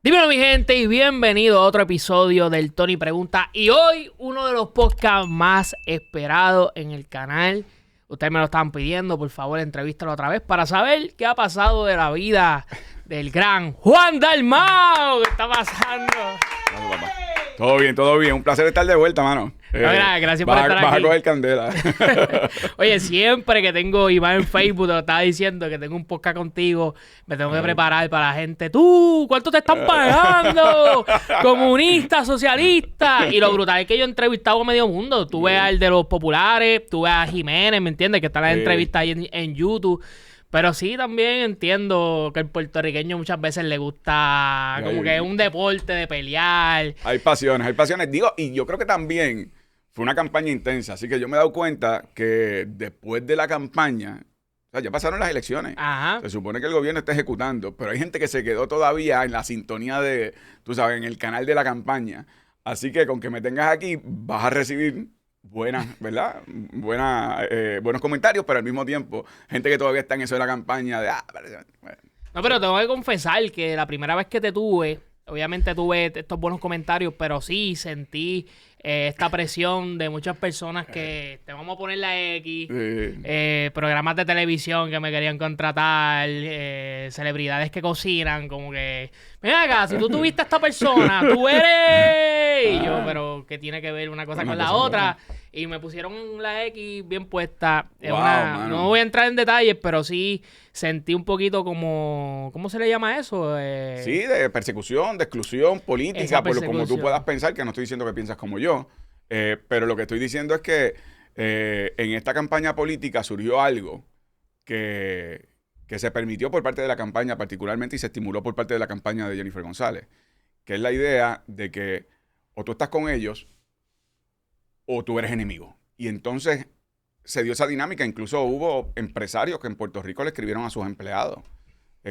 Dímelo, mi gente, y bienvenido a otro episodio del Tony Pregunta. Y hoy, uno de los podcasts más esperados en el canal. Ustedes me lo estaban pidiendo, por favor, entrevístalo otra vez para saber qué ha pasado de la vida del gran Juan Dalmau. ¿Qué está pasando? Vamos, papá. Todo bien. Un placer estar de vuelta, mano. Gracias por estar aquí. Vas a coger candela. Oye, siempre que tengo Iván en Facebook, te lo estaba diciendo, que tengo un podcast contigo, me tengo que preparar para la gente. Tú, ¿cuánto te están pagando? Comunista, socialista. Y lo brutal es que yo he entrevistado a medio mundo. Tú ves al de los populares, tú ves a Jiménez, ¿me entiendes? Que están las entrevistas ahí en YouTube. Pero sí, también entiendo que el puertorriqueño muchas veces le gusta como que es un deporte de pelear. Hay pasiones. Digo, y yo creo que también fue una campaña intensa. Así que yo me he dado cuenta que después de la campaña, o sea, ya pasaron las elecciones. Ajá. Se supone que el gobierno está ejecutando, pero hay gente que se quedó todavía en la sintonía de, tú sabes, en el canal de la campaña. Así que con que me tengas aquí, vas a recibir buenas, ¿verdad? Buenos comentarios, pero al mismo tiempo, gente que todavía está en eso de la campaña de, bueno. No, pero tengo que confesar que la primera vez que te tuve, obviamente tuve estos buenos comentarios, pero sí sentí esta presión de muchas personas que te vamos a poner la X, programas de televisión que me querían contratar, celebridades que cocinan, como que, mira acá, si tú tuviste a esta persona, tú eres. Y yo, pero ¿qué tiene que ver una cosa con la otra? Y me pusieron la X bien puesta. Wow, no voy a entrar en detalles, pero sí sentí un poquito como... ¿Cómo se le llama eso? Sí, de persecución, de exclusión política, por lo como tú puedas pensar, que no estoy diciendo que piensas como yo. Pero lo que estoy diciendo es que en esta campaña política surgió algo que se permitió por parte de la campaña particularmente y se estimuló por parte de la campaña de Jennifer González, que es la idea de que o tú estás con ellos o tú eres enemigo. Y entonces se dio esa dinámica. Incluso hubo empresarios que en Puerto Rico le escribieron a sus empleados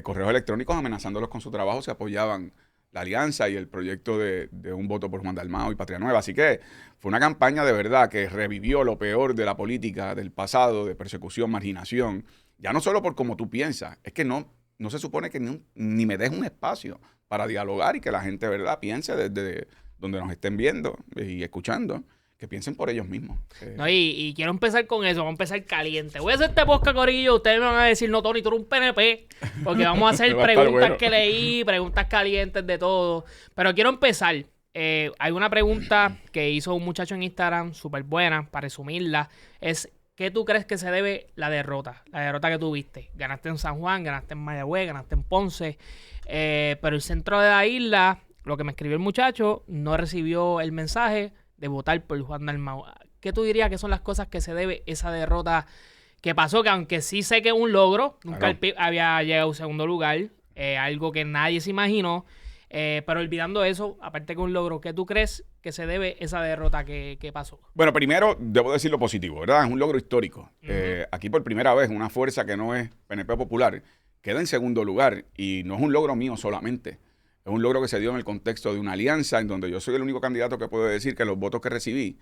correos electrónicos amenazándolos con su trabajo si apoyaban la alianza y el proyecto de un voto por Juan Dalmau y Patria Nueva. Así que fue una campaña de verdad que revivió lo peor de la política del pasado, de persecución, marginación. Ya no solo por cómo tú piensas, es que no se supone que ni me des un espacio para dialogar y que la gente, ¿verdad?, piense desde donde nos estén viendo y escuchando, que piensen por ellos mismos. No, y quiero empezar con eso, vamos a empezar caliente. Voy a hacer este podcast, corillo, ustedes me van a decir, no, Tony, tú eres un PNP, porque vamos a hacer preguntas que leí, preguntas calientes de todo. Pero quiero empezar. Hay una pregunta que hizo un muchacho en Instagram, súper buena, para resumirla, es, ¿qué tú crees que se debe la derrota que tuviste? Ganaste en San Juan, ganaste en Mayagüez, ganaste en Ponce, pero el centro de la isla, lo que me escribió el muchacho, no recibió el mensaje de votar por Juan Dalmau. ¿Qué tú dirías que son las cosas que se debe esa derrota que pasó? Que aunque sí sé que es un logro, nunca el PIB había llegado a segundo lugar, algo que nadie se imaginó, pero olvidando eso, aparte que un logro, ¿qué tú crees que se debe esa derrota que pasó? Bueno, primero debo decir lo positivo, ¿verdad? Es un logro histórico. Aquí por primera vez una fuerza que no es PNP Popular queda en segundo lugar y no es un logro mío solamente. Es un logro que se dio en el contexto de una alianza en donde yo soy el único candidato que puede decir que los votos que recibí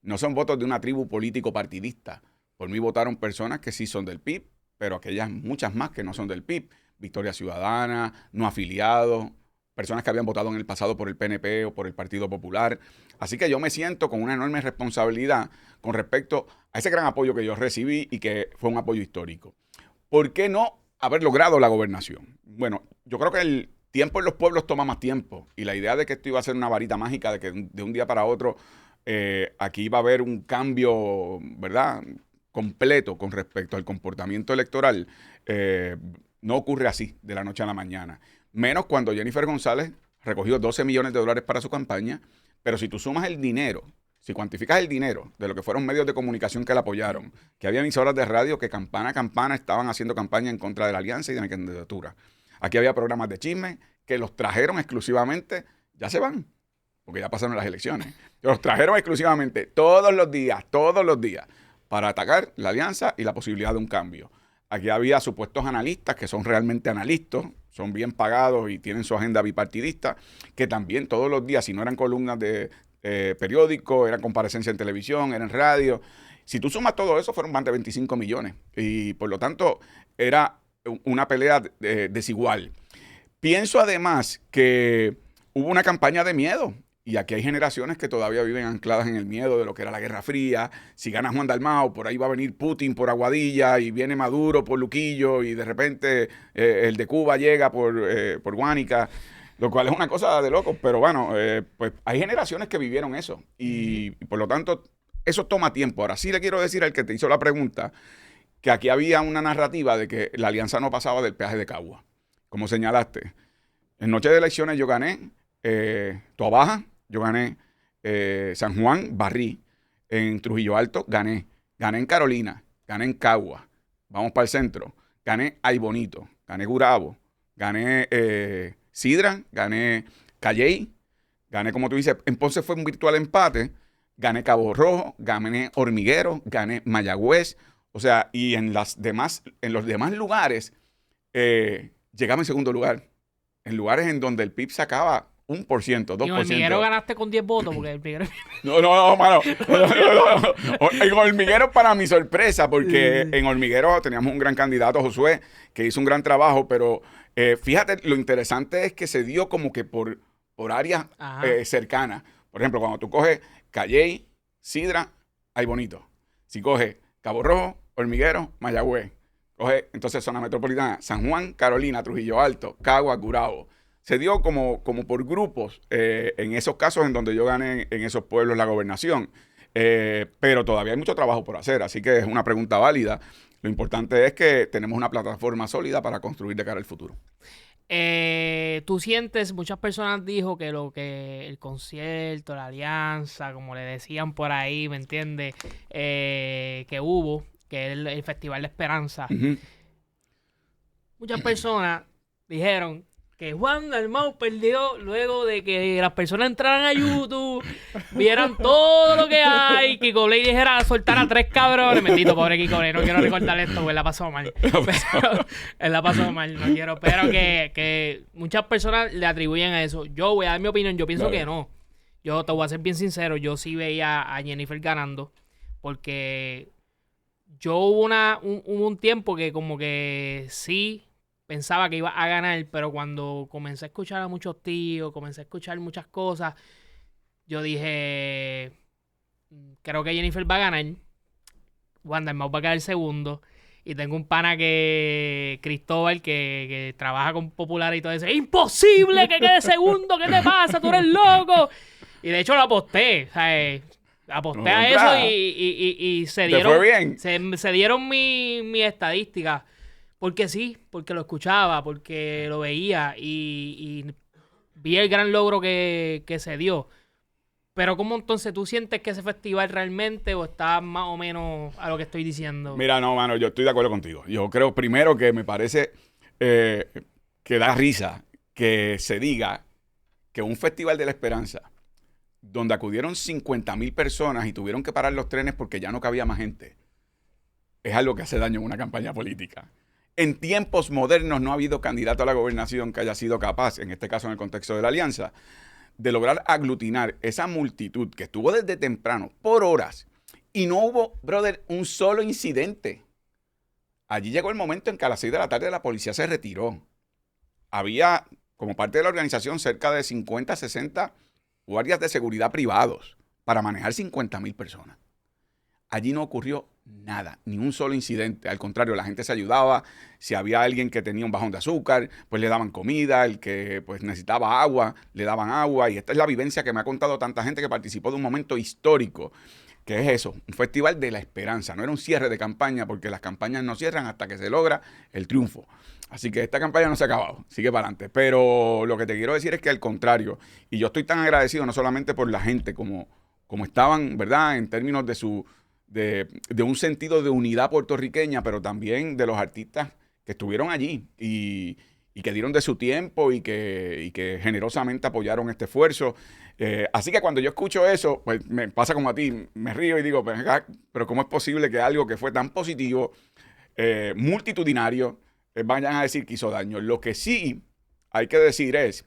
no son votos de una tribu político-partidista. Por mí votaron personas que sí son del PIB, pero aquellas muchas más que no son del PIB. Victoria Ciudadana, no afiliados, personas que habían votado en el pasado por el PNP o por el Partido Popular. Así que yo me siento con una enorme responsabilidad con respecto a ese gran apoyo que yo recibí y que fue un apoyo histórico. ¿Por qué no haber logrado la gobernación? Bueno, yo creo que el tiempo en los pueblos toma más tiempo y la idea de que esto iba a ser una varita mágica, de que de un día para otro aquí iba a haber un cambio, ¿verdad?, completo con respecto al comportamiento electoral, no ocurre así de la noche a la mañana. Menos cuando Jennifer González recogió $12 millones para su campaña, pero si tú sumas el dinero, si cuantificas el dinero de lo que fueron medios de comunicación que la apoyaron, que había emisoras de radio que campana a campana estaban haciendo campaña en contra de la alianza y de la candidatura. Aquí había programas de chisme que los trajeron exclusivamente, ya se van, porque ya pasaron las elecciones. Los trajeron exclusivamente todos los días, para atacar la alianza y la posibilidad de un cambio. Aquí había supuestos analistas que son realmente analistas, son bien pagados y tienen su agenda bipartidista, que también todos los días, si no eran columnas de periódico, eran comparecencias en televisión, eran radio. Si tú sumas todo eso, fueron más de 25 millones. Y por lo tanto, era una pelea desigual. Pienso además que hubo una campaña de miedo. Y aquí hay generaciones que todavía viven ancladas en el miedo de lo que era la Guerra Fría. Si gana Juan Dalmau, por ahí va a venir Putin por Aguadilla y viene Maduro por Luquillo y de repente el de Cuba llega por Guánica, lo cual es una cosa de locos. Pero bueno, pues hay generaciones que vivieron eso y por lo tanto eso toma tiempo. Ahora sí le quiero decir al que te hizo la pregunta que aquí había una narrativa de que la alianza no pasaba del peaje de Cagua. Como señalaste, en noche de elecciones yo gané Toabaja. Yo gané San Juan, barrí. En Trujillo Alto, gané. Gané en Carolina, gané en Cagua. Vamos para el centro. Gané Ay Bonito, gané Gurabo, gané Sidra, gané Calley, gané, como tú dices, en Ponce fue un virtual empate. Gané Cabo Rojo, gané Hormiguero, gané Mayagüez. O sea, y en los demás lugares llegamos en segundo lugar. En lugares en donde el PIB sacaba 1%, 2%. Y en Hormiguero ganaste con 10 votos, porque el Hormiguero... No, mano. En Hormiguero, para mi sorpresa, porque en Hormiguero teníamos un gran candidato, Josué, que hizo un gran trabajo, pero fíjate, lo interesante es que se dio como que por áreas cercanas. Por ejemplo, cuando tú coges Calley, Sidra, Ay Bonito. Si coges Cabo Rojo, Hormiguero, Mayagüez. Coges entonces zona metropolitana, San Juan, Carolina, Trujillo Alto, Cagua, Gurabo. Se dio como por grupos en esos casos en donde yo gané en esos pueblos la gobernación. Pero todavía hay mucho trabajo por hacer, así que es una pregunta válida. Lo importante es que tenemos una plataforma sólida para construir de cara al futuro. Tú sientes, muchas personas dijo que el concierto, la alianza, como le decían por ahí, ¿me entiendes? Que hubo, que es el Festival de Esperanza. Uh-huh. Muchas personas dijeron que Juan Dalmau perdió luego de que las personas entraran a YouTube, vieran todo lo que hay, Kiko Blade dijera soltar a 3 cabrones. Bendito, pobre Kiko Blade, no quiero recordarle esto porque él la pasó mal. Él la pasó mal, no quiero. Pero que muchas personas le atribuyen a eso. Yo voy a dar mi opinión, yo pienso que no. Yo te voy a ser bien sincero, yo sí veía a Jennifer ganando, porque yo hubo un tiempo que como que sí pensaba que iba a ganar, pero cuando comencé a escuchar a muchos tíos, comencé a escuchar muchas cosas, yo dije, creo que Jennifer va a ganar, Juan Dalmau va a quedar segundo, y tengo un pana Cristóbal, que trabaja con Popular y todo eso, ¡imposible que quede segundo! ¿Qué te pasa? ¡Tú eres loco! Y de hecho lo aposté, ¿sabes? Aposté a eso y se dieron... ¿Te fue bien? Se dieron mi estadística. Porque sí, porque lo escuchaba, porque lo veía y vi el gran logro que se dio. Pero ¿cómo entonces tú sientes que ese festival realmente o está más o menos a lo que estoy diciendo? Mira, no, mano, yo estoy de acuerdo contigo. Yo creo primero que me parece que da risa que se diga que un Festival de la Esperanza, donde acudieron 50,000 personas y tuvieron que parar los trenes porque ya no cabía más gente, es algo que hace daño en una campaña política. En tiempos modernos no ha habido candidato a la gobernación que haya sido capaz, en este caso en el contexto de la alianza, de lograr aglutinar esa multitud que estuvo desde temprano, por horas, y no hubo, brother, un solo incidente. Allí llegó el momento en que a las 6 de la tarde la policía se retiró. Había, como parte de la organización, cerca de 50, 60 guardias de seguridad privados para manejar 50,000 personas. Allí no ocurrió nada, ni un solo incidente. Al contrario, la gente se ayudaba. Si había alguien que tenía un bajón de azúcar, pues le daban comida. El que pues necesitaba agua, le daban agua. Y esta es la vivencia que me ha contado tanta gente que participó de un momento histórico, que es eso, un festival de la esperanza. No era un cierre de campaña, porque las campañas no cierran hasta que se logra el triunfo. Así que esta campaña no se ha acabado, sigue para adelante. Pero lo que te quiero decir es que al contrario, y yo estoy tan agradecido no solamente por la gente como estaban, ¿verdad?, en términos de un sentido de unidad puertorriqueña, pero también de los artistas que estuvieron allí y que dieron de su tiempo y que generosamente apoyaron este esfuerzo. Así que cuando yo escucho eso, pues me pasa como a ti, me río y digo, pero ¿cómo es posible que algo que fue tan positivo, multitudinario, vayan a decir que hizo daño? Lo que sí hay que decir es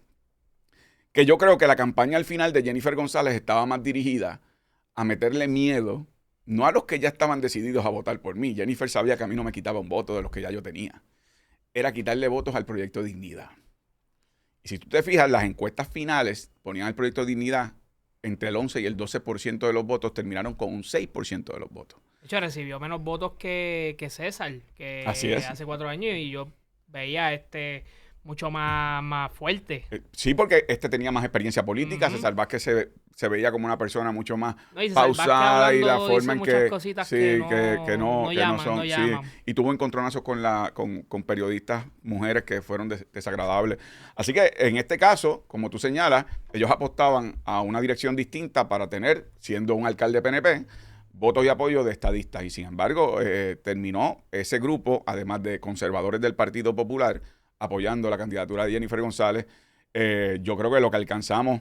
que yo creo que la campaña al final de Jennifer González estaba más dirigida a meterle miedo, no a los que ya estaban decididos a votar por mí. Jennifer sabía que a mí no me quitaba un voto de los que ya yo tenía. Era quitarle votos al Proyecto Dignidad. Y si tú te fijas, las encuestas finales ponían el Proyecto de Dignidad entre el 11 y el 12% de los votos, terminaron con un 6% de los votos. De hecho, recibió menos votos que César, que Así es. hace 4 años, y yo veía mucho más fuerte. Sí, porque tenía más experiencia política. César Vázquez se veía como una persona mucho más pausada y la forma en que no llaman. Sí, y tuvo encontronazos con periodistas mujeres que fueron desagradables. Así que en este caso, como tú señalas, ellos apostaban a una dirección distinta para tener, siendo un alcalde PNP, votos y apoyo de estadistas. Y sin embargo, terminó ese grupo, además de conservadores del Partido Popular, apoyando la candidatura de Jennifer González. Yo creo que lo que alcanzamos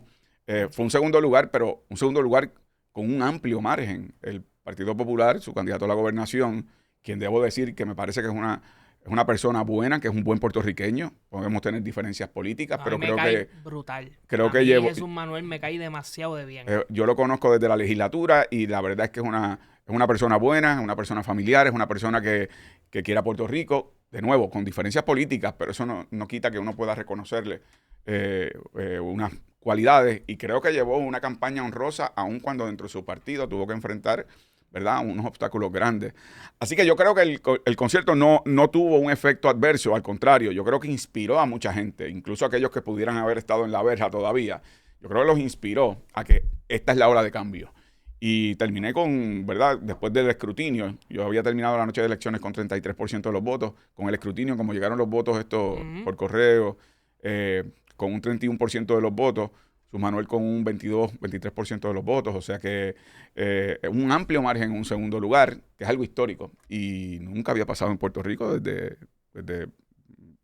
fue un segundo lugar, pero un segundo lugar con un amplio margen. El Partido Popular, su candidato a la gobernación, quien debo decir que me parece que es una persona buena, que es un buen puertorriqueño. Podemos tener diferencias políticas, pero creo que brutal. Creo que llevo. Jesús Manuel me cae demasiado de bien. Yo lo conozco desde la legislatura y la verdad es que es una persona buena, es una persona familiar, es una persona que quiere a Puerto Rico. De nuevo, con diferencias políticas, pero eso no quita que uno pueda reconocerle unas cualidades. Y creo que llevó una campaña honrosa, aun cuando dentro de su partido tuvo que enfrentar, ¿verdad?, unos obstáculos grandes. Así que yo creo que el concierto no tuvo un efecto adverso, al contrario, yo creo que inspiró a mucha gente, incluso a aquellos que pudieran haber estado en la verja todavía. Yo creo que los inspiró a que esta es la hora de cambio. Y terminé con, ¿verdad?, después del escrutinio, yo había terminado la noche de elecciones con 33% de los votos. Con el escrutinio, como llegaron los votos por correo, con un 31% de los votos, Jesús Manuel con un 23% de los votos. O sea que un amplio margen en un segundo lugar, que es algo histórico. Y nunca había pasado en Puerto Rico desde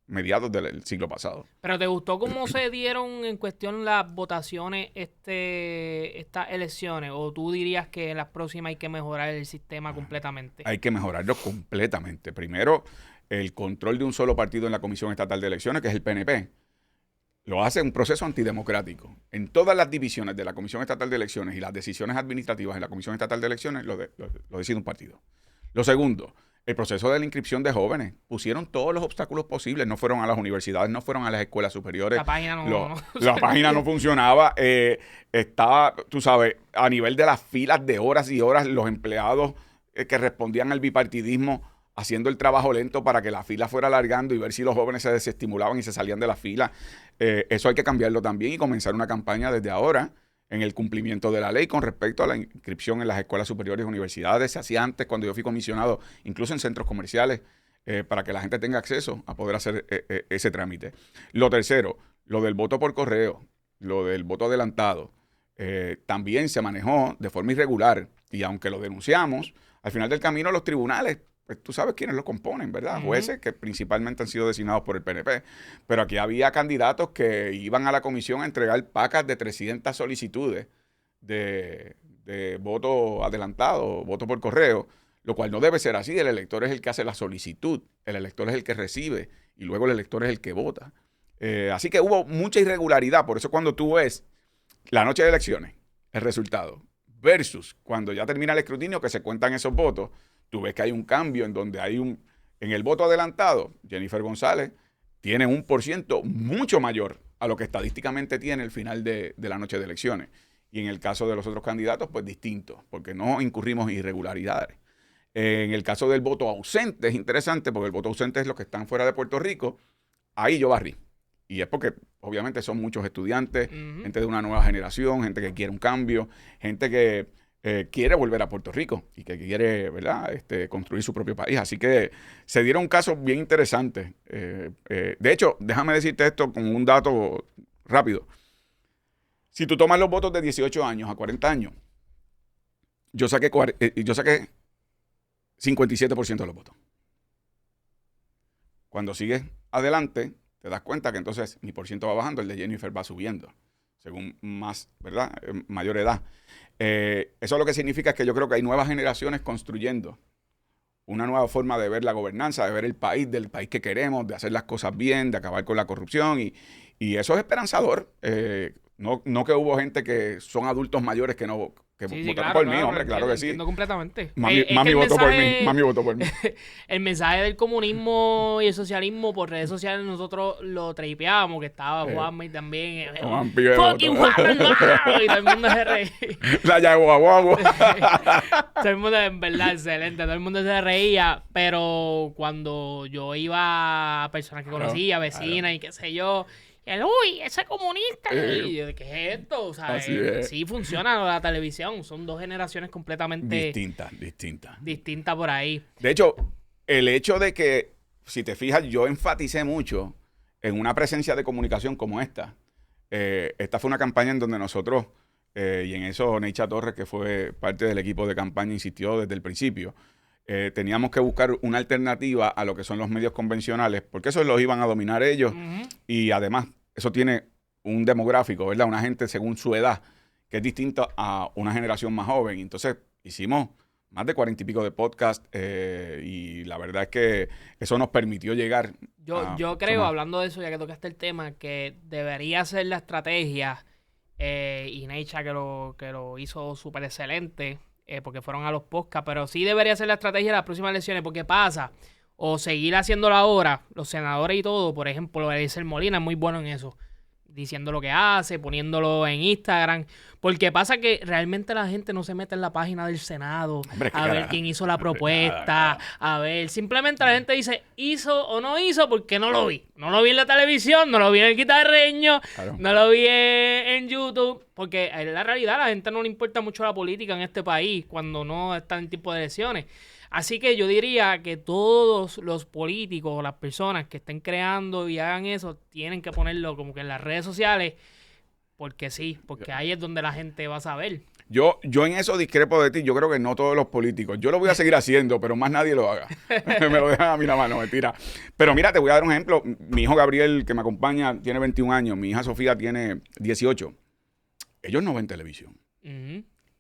mediados del siglo pasado. ¿Pero te gustó cómo se dieron en cuestión las votaciones estas elecciones? ¿O tú dirías que en las próximas hay que mejorar el sistema completamente? Hay que mejorarlo completamente. Primero, el control de un solo partido en la Comisión Estatal de Elecciones, que es el PNP, lo hace un proceso antidemocrático. En todas las divisiones de la Comisión Estatal de Elecciones y las decisiones administrativas en la Comisión Estatal de Elecciones lo decide un partido. Lo segundo, el proceso de la inscripción de jóvenes. Pusieron todos los obstáculos posibles. No fueron a las universidades, no fueron a las escuelas superiores. La página la página no funcionaba. Estaba, tú sabes, a nivel de las filas de horas y horas, los empleados que respondían al bipartidismo haciendo el trabajo lento para que la fila fuera alargando y ver si los jóvenes se desestimulaban y se salían de la fila. Eso hay que cambiarlo también y comenzar una campaña desde ahora en el cumplimiento de la ley con respecto a la inscripción en las escuelas superiores y universidades. Se hacía antes cuando yo fui comisionado, incluso en centros comerciales, para que la gente tenga acceso a poder hacer ese trámite. Lo tercero, lo del voto por correo, lo del voto adelantado, también se manejó de forma irregular y aunque lo denunciamos, al final del camino los tribunales, pues tú sabes quiénes lo componen, ¿verdad? Jueces que principalmente han sido designados por el PNP. Pero aquí había candidatos que iban a la comisión a entregar pacas de 300 solicitudes de voto adelantado, voto por correo, lo cual no debe ser así. El elector es el que hace la solicitud, el elector es el que recibe y luego el elector es el que vota. Así que hubo mucha irregularidad. Por eso cuando tú ves la noche de elecciones, el resultado, versus cuando ya termina el escrutinio que se cuentan esos votos, tú ves que hay un cambio en donde en el voto adelantado, Jennifer González tiene un % mucho mayor a lo que estadísticamente tiene el final de la noche de elecciones. Y en el caso de los otros candidatos, pues distinto, porque no incurrimos en irregularidades. En el caso del voto ausente es interesante, porque el voto ausente es los que están fuera de Puerto Rico. Ahí yo barrí. Y es porque obviamente son muchos estudiantes, gente de una nueva generación, gente que quiere un cambio, gente que quiere volver a Puerto Rico y que quiere, ¿verdad?, construir su propio país. Así que se dieron casos bien interesantes. De hecho, déjame decirte esto con un dato rápido. Si tú tomas los votos de 18 años a 40 años, yo saqué 57% de los votos. Cuando sigues adelante, te das cuenta que entonces mi % va bajando, el de Jennifer va subiendo, según más, ¿verdad?, mayor edad. Eso lo que significa es que yo creo que hay nuevas generaciones construyendo una nueva forma de ver la gobernanza, de ver el país, del país que queremos, de hacer las cosas bien, de acabar con la corrupción y eso es esperanzador. No que hubo gente que son adultos mayores que no que Sí, votaron por mí, hombre, claro que sí. Entiendo completamente. Mami votó por mí, mami votó por mí. El mensaje del comunismo y el socialismo por redes sociales nosotros lo tripeábamos, que estaba Juanma y también. ¡Fucking Juanma, hermano! Y todo el mundo se reía. La yaguaguagua. Todo el mundo, en verdad, excelente. Todo el mundo se reía, pero cuando yo iba a personas que conocía, vecinas y qué sé yo, uy, ese comunista. Y yo, ¿qué es esto? O sea, sí funciona la televisión. Son dos generaciones completamente distintas por ahí. De hecho, el hecho de que, si te fijas, yo enfaticé mucho en una presencia de comunicación como esta. Esta fue una campaña en donde nosotros, y en eso Neicha Torres, que fue parte del equipo de campaña, insistió desde el principio. Teníamos que buscar una alternativa a lo que son los medios convencionales, porque eso los iban a dominar ellos. Y además, eso tiene un demográfico, ¿verdad? Una gente según su edad, que es distinta a una generación más joven. Entonces, hicimos más de 40 y pico de podcasts y la verdad es que eso nos permitió llegar. Yo creo, hablando de eso, ya que tocaste el tema, que debería ser la estrategia, y Neicha que lo hizo súper excelente, porque fueron a los podcasts, pero sí debería ser la estrategia de las próximas elecciones, porque pasa, o seguir haciéndolo ahora, los senadores y todo, por ejemplo, Eliezer Molina es muy bueno en eso, diciendo lo que hace, poniéndolo en Instagram, porque pasa que realmente la gente no se mete en la página del Senado, a ver quién hizo la propuesta, a ver, simplemente la gente dice, hizo o no hizo, porque no lo vi. No lo vi en la televisión, no lo vi en el guitarreño, no lo vi en YouTube, porque en la realidad a la gente no le importa mucho la política en este país cuando no está en tipo de elecciones. Así que yo diría que todos los políticos, las personas que estén creando y hagan eso, tienen que ponerlo como que en las redes sociales, porque sí, porque ahí es donde la gente va a saber. Yo en eso discrepo de ti. Yo creo que no todos los políticos. Yo lo voy a seguir haciendo, pero más nadie lo haga. Me lo dejan a mí la mano, mentira. Pero mira, te voy a dar un ejemplo. Mi hijo Gabriel, que me acompaña, tiene 21 años. Mi hija Sofía tiene 18. Ellos no ven televisión.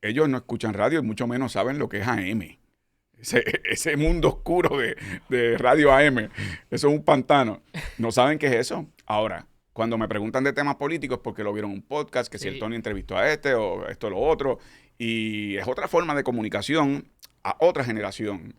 Ellos no escuchan radio y mucho menos saben lo que es AM. Ese mundo oscuro de radio AM. Eso es un pantano. No saben qué es eso. Ahora, cuando me preguntan de temas políticos, porque lo vieron en un podcast, que si el Tony entrevistó a este o esto o lo otro, y es otra forma de comunicación a otra generación.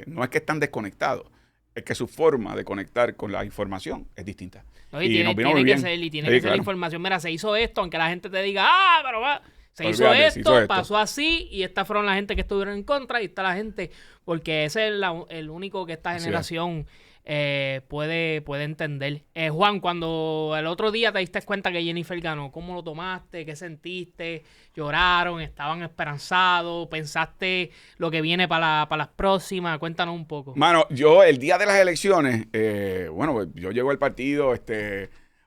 No es que están desconectados, es que su forma de conectar con la información es distinta. No, y tiene que ser la información. Mira, se hizo esto, aunque la gente te diga, pero va. Se hizo esto, pasó así, y estas fueron la gente que estuvieron en contra, y está la gente, porque ese es el único que esta generación puede entender. Juan, cuando el otro día te diste cuenta que Jennifer ganó, ¿cómo lo tomaste? ¿Qué sentiste? ¿Lloraron? ¿Estaban esperanzados? ¿Pensaste lo que viene para las próximas? Cuéntanos un poco. Mano, yo el día de las elecciones, pues, yo llego al partido,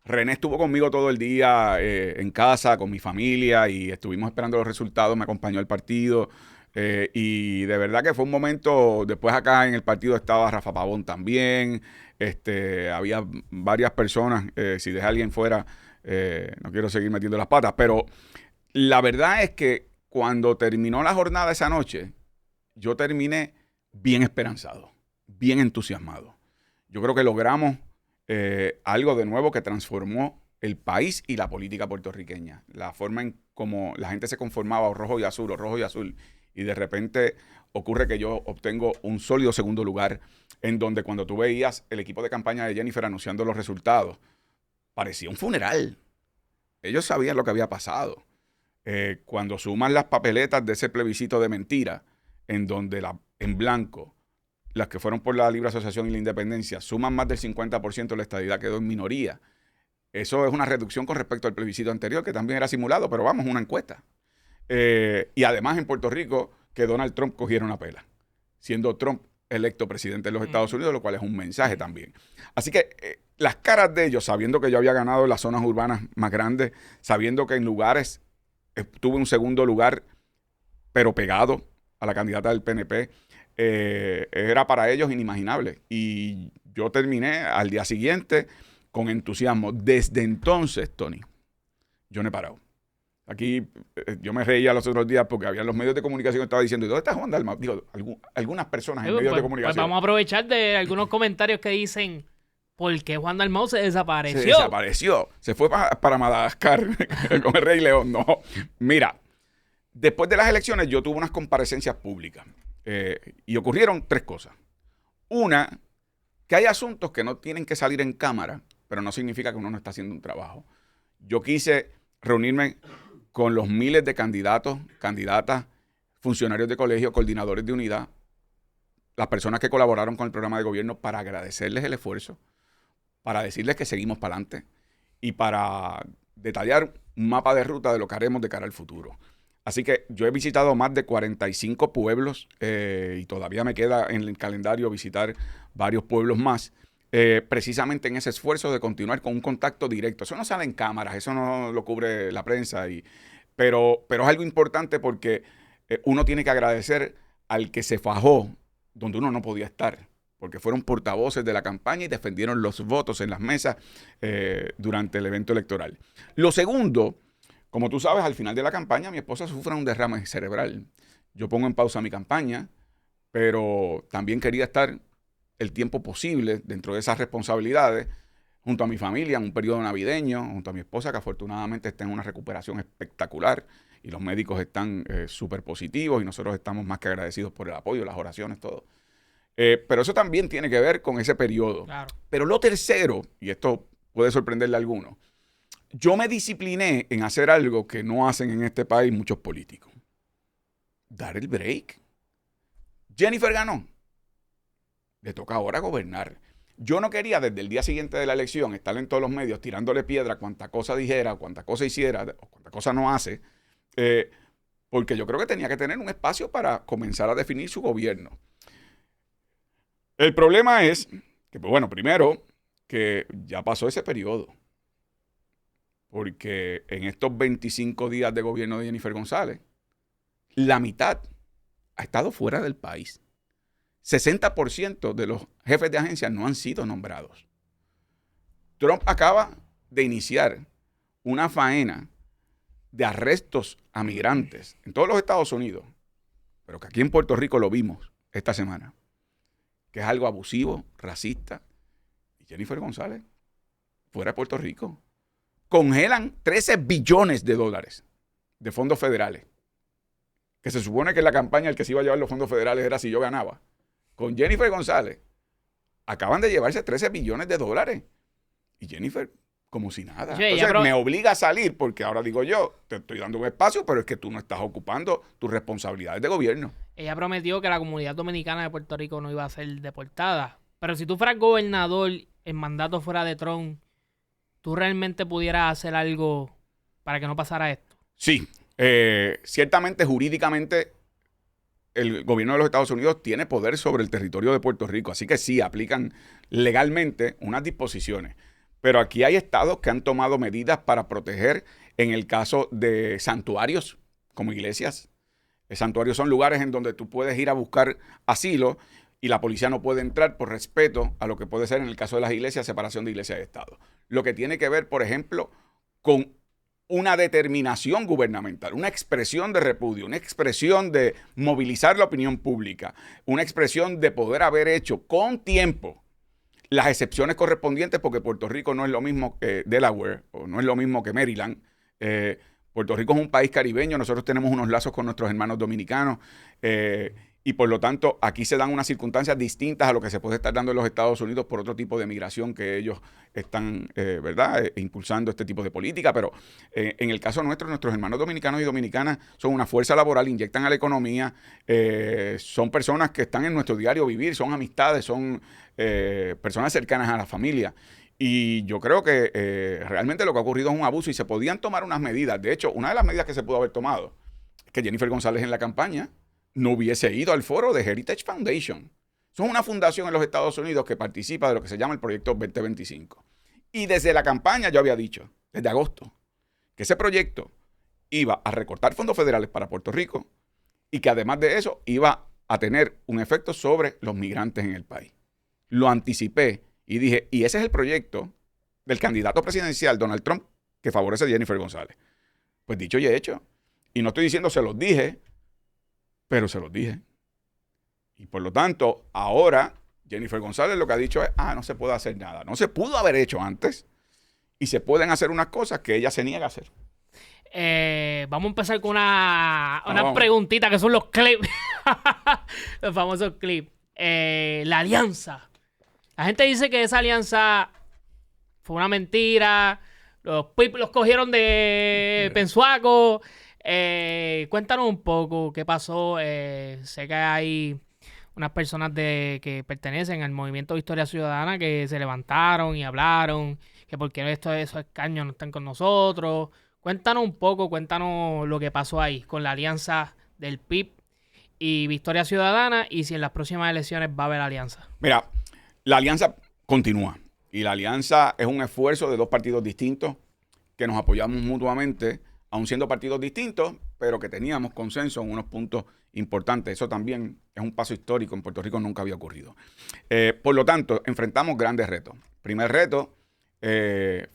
René estuvo conmigo todo el día en casa, con mi familia, y estuvimos esperando los resultados, me acompañó al partido. Y de verdad que fue un momento. Después acá en el partido estaba Rafa Pavón también. Había varias personas. Si deja a alguien fuera, no quiero seguir metiendo las patas. Pero la verdad es que cuando terminó la jornada esa noche, yo terminé bien esperanzado, bien entusiasmado. Yo creo que logramos algo de nuevo que transformó el país y la política puertorriqueña. La forma en cómo la gente se conformaba, o rojo y azul. Y de repente ocurre que yo obtengo un sólido segundo lugar, en donde cuando tú veías el equipo de campaña de Jennifer anunciando los resultados, parecía un funeral. Ellos sabían lo que había pasado. Cuando suman las papeletas de ese plebiscito de mentira, en donde en blanco, las que fueron por la libre asociación y la independencia, suman más del 50%, la estadidad quedó en minoría. Eso es una reducción con respecto al plebiscito anterior, que también era simulado, pero vamos, una encuesta. Y además en Puerto Rico, que Donald Trump cogiera una pela, siendo Trump electo presidente de los Estados Unidos, lo cual es un mensaje también. Así que las caras de ellos, sabiendo que yo había ganado en las zonas urbanas más grandes, sabiendo que en lugares tuve un segundo lugar, pero pegado a la candidata del PNP, era para ellos inimaginable. Y yo terminé al día siguiente con entusiasmo. Desde entonces, Tony, yo no he parado. Aquí yo me reía los otros días porque había los medios de comunicación que estaban diciendo, ¿y dónde está Juan Dalmau? Digo, algunas personas en medios de comunicación. Pues vamos a aprovechar de algunos comentarios que dicen, ¿por qué Juan Dalmau se desapareció? Se desapareció. Se fue para Madagascar con el Rey León. No, mira, Después de las elecciones yo tuve unas comparecencias públicas y ocurrieron 3 cosas. Una, que hay asuntos que no tienen que salir en cámara, pero no significa que uno no está haciendo un trabajo. Yo quise reunirme con los miles de candidatos, candidatas, funcionarios de colegio, coordinadores de unidad, las personas que colaboraron con el programa de gobierno para agradecerles el esfuerzo, para decirles que seguimos para adelante y para detallar un mapa de ruta de lo que haremos de cara al futuro. Así que yo he visitado más de 45 pueblos y todavía me queda en el calendario visitar varios pueblos más, precisamente en ese esfuerzo de continuar con un contacto directo. Eso no sale en cámaras, eso no lo cubre la prensa, pero es algo importante porque uno tiene que agradecer al que se fajó donde uno no podía estar, porque fueron portavoces de la campaña y defendieron los votos en las mesas durante el evento electoral. Lo segundo, como tú sabes, al final de la campaña mi esposa sufre un derrame cerebral. Yo pongo en pausa mi campaña, pero también quería estar el tiempo posible dentro de esas responsabilidades junto a mi familia en un periodo navideño, junto a mi esposa que afortunadamente está en una recuperación espectacular y los médicos están súper positivos y nosotros estamos más que agradecidos por el apoyo, las oraciones, todo. Pero eso también tiene que ver con ese periodo. Claro. Pero lo tercero, y esto puede sorprenderle a algunos, yo me discipliné en hacer algo que no hacen en este país muchos políticos. Dar el break. Jennifer ganó. Le toca ahora gobernar. Yo no quería desde el día siguiente de la elección estar en todos los medios tirándole piedra cuánta cosa dijera, cuánta cosa hiciera, o cuánta cosa no hace, porque yo creo que tenía que tener un espacio para comenzar a definir su gobierno. El problema es que, pues bueno, primero, que ya pasó ese periodo. Porque en estos 25 días de gobierno de Jennifer González, la mitad ha estado fuera del país. 60% de los jefes de agencia no han sido nombrados. Trump acaba de iniciar una faena de arrestos a migrantes en todos los Estados Unidos, pero que aquí en Puerto Rico lo vimos esta semana, que es algo abusivo, racista. Y Jennifer González, fuera de Puerto Rico, congelan $13 billones de fondos federales, que se supone que en la campaña el que se iba a llevar los fondos federales era si yo ganaba. Con Jennifer González, acaban de llevarse $13 billones. Y Jennifer, como si nada. Entonces me obliga a salir porque ahora digo yo, te estoy dando un espacio, pero es que tú no estás ocupando tus responsabilidades de gobierno. Ella prometió que la comunidad dominicana de Puerto Rico no iba a ser deportada. Pero si tú fueras gobernador en mandato fuera de Trump, ¿tú realmente pudieras hacer algo para que no pasara esto? Sí, ciertamente jurídicamente el gobierno de los Estados Unidos tiene poder sobre el territorio de Puerto Rico, así que sí, aplican legalmente unas disposiciones. Pero aquí hay estados que han tomado medidas para proteger en el caso de santuarios, como iglesias. Santuarios son lugares en donde tú puedes ir a buscar asilo y la policía no puede entrar por respeto a lo que puede ser en el caso de las iglesias, separación de iglesia y Estado. Lo que tiene que ver, por ejemplo, con una determinación gubernamental, una expresión de repudio, una expresión de movilizar la opinión pública, una expresión de poder haber hecho con tiempo las excepciones correspondientes, porque Puerto Rico no es lo mismo que Delaware o no es lo mismo que Maryland. Puerto Rico es un país caribeño, nosotros tenemos unos lazos con nuestros hermanos dominicanos y por lo tanto aquí se dan unas circunstancias distintas a lo que se puede estar dando en los Estados Unidos por otro tipo de migración que ellos están, impulsando este tipo de política, pero en el caso nuestro, nuestros hermanos dominicanos y dominicanas son una fuerza laboral, inyectan a la economía, son personas que están en nuestro diario vivir, son amistades, son personas cercanas a la familia. Y yo creo que realmente lo que ha ocurrido es un abuso y se podían tomar unas medidas. De hecho, una de las medidas que se pudo haber tomado es que Jennifer González en la campaña no hubiese ido al foro de Heritage Foundation. Eso es una fundación en los Estados Unidos que participa de lo que se llama el Proyecto 2025. Y desde la campaña yo había dicho, desde agosto, que ese proyecto iba a recortar fondos federales para Puerto Rico y que además de eso iba a tener un efecto sobre los migrantes en el país. Lo anticipé y dije, y ese es el proyecto del candidato presidencial Donald Trump que favorece a Jennifer González. Pues dicho y hecho. Y no estoy diciendo se los dije, pero se los dije. Y por lo tanto, ahora Jennifer González lo que ha dicho es, no se puede hacer nada. No se pudo haber hecho antes y se pueden hacer unas cosas que ella se niega a hacer. Vamos a empezar con una preguntita que son los clips. Los famosos clips. La alianza. La gente dice que esa alianza fue una mentira. Los cogieron de Pensuaco. Cuéntanos un poco qué pasó. Sé que hay unas personas que pertenecen al Movimiento de Historia Ciudadana que se levantaron y hablaron que por qué esos escaños no están con nosotros. Cuéntanos un poco, cuéntanos lo que pasó ahí con la alianza del PIB y Victoria Ciudadana y si en las próximas elecciones va a haber alianza. Mira, la alianza continúa y la alianza es un esfuerzo de dos partidos distintos que nos apoyamos mutuamente, aun siendo partidos distintos, pero que teníamos consenso en unos puntos importantes. Eso también es un paso histórico. En Puerto Rico nunca había ocurrido. Por lo tanto, enfrentamos grandes retos. Primer reto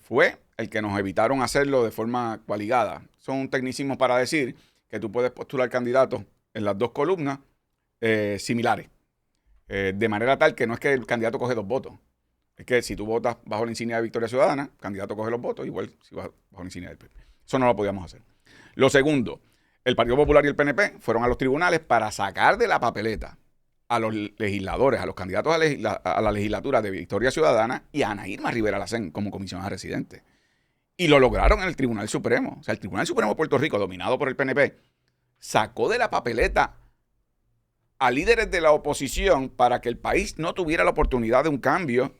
fue el que nos evitaron hacerlo de forma coaligada. Son un tecnicismo para decir que tú puedes postular candidatos en las dos columnas similares. De manera tal que no es que el candidato coge 2 votos. Es que si tú votas bajo la insignia de Victoria Ciudadana, el candidato coge los votos, igual si vas bajo la insignia del PIB. Eso no lo podíamos hacer. Lo segundo, el Partido Popular y el PNP fueron a los tribunales para sacar de la papeleta a los legisladores, a los candidatos a la legislatura de Victoria Ciudadana y a Ana Irma Rivera Lacén como comisionada residente. Y lo lograron en el Tribunal Supremo. O sea, el Tribunal Supremo de Puerto Rico, dominado por el PNP, sacó de la papeleta a líderes de la oposición para que el país no tuviera la oportunidad de un cambio.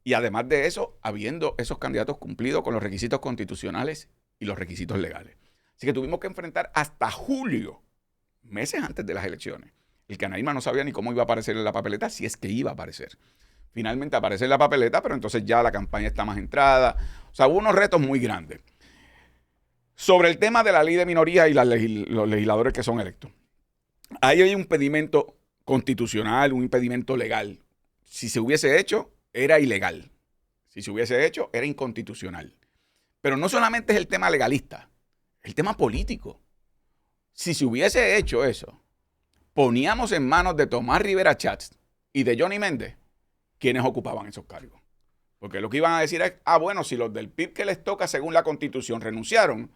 Y además de eso, habiendo esos candidatos cumplido con los requisitos constitucionales y los requisitos legales. Así que tuvimos que enfrentar hasta julio, meses antes de las elecciones, el que Ana Irma no sabía ni cómo iba a aparecer en la papeleta, si es que iba a aparecer. Finalmente aparece en la papeleta, pero entonces ya la campaña está más entrada. O sea, hubo unos retos muy grandes. Sobre el tema de la ley de minoría y los legisladores que son electos. Ahí hay un impedimento constitucional, un impedimento legal. Si se hubiese hecho, era ilegal. Si se hubiese hecho, era inconstitucional. Pero no solamente es el tema legalista, es el tema político. Si se hubiese hecho eso, poníamos en manos de Tomás Rivera Chats y de Johnny Méndez quienes ocupaban esos cargos. Porque lo que iban a decir es, bueno, si los del PIB que les toca según la Constitución renunciaron,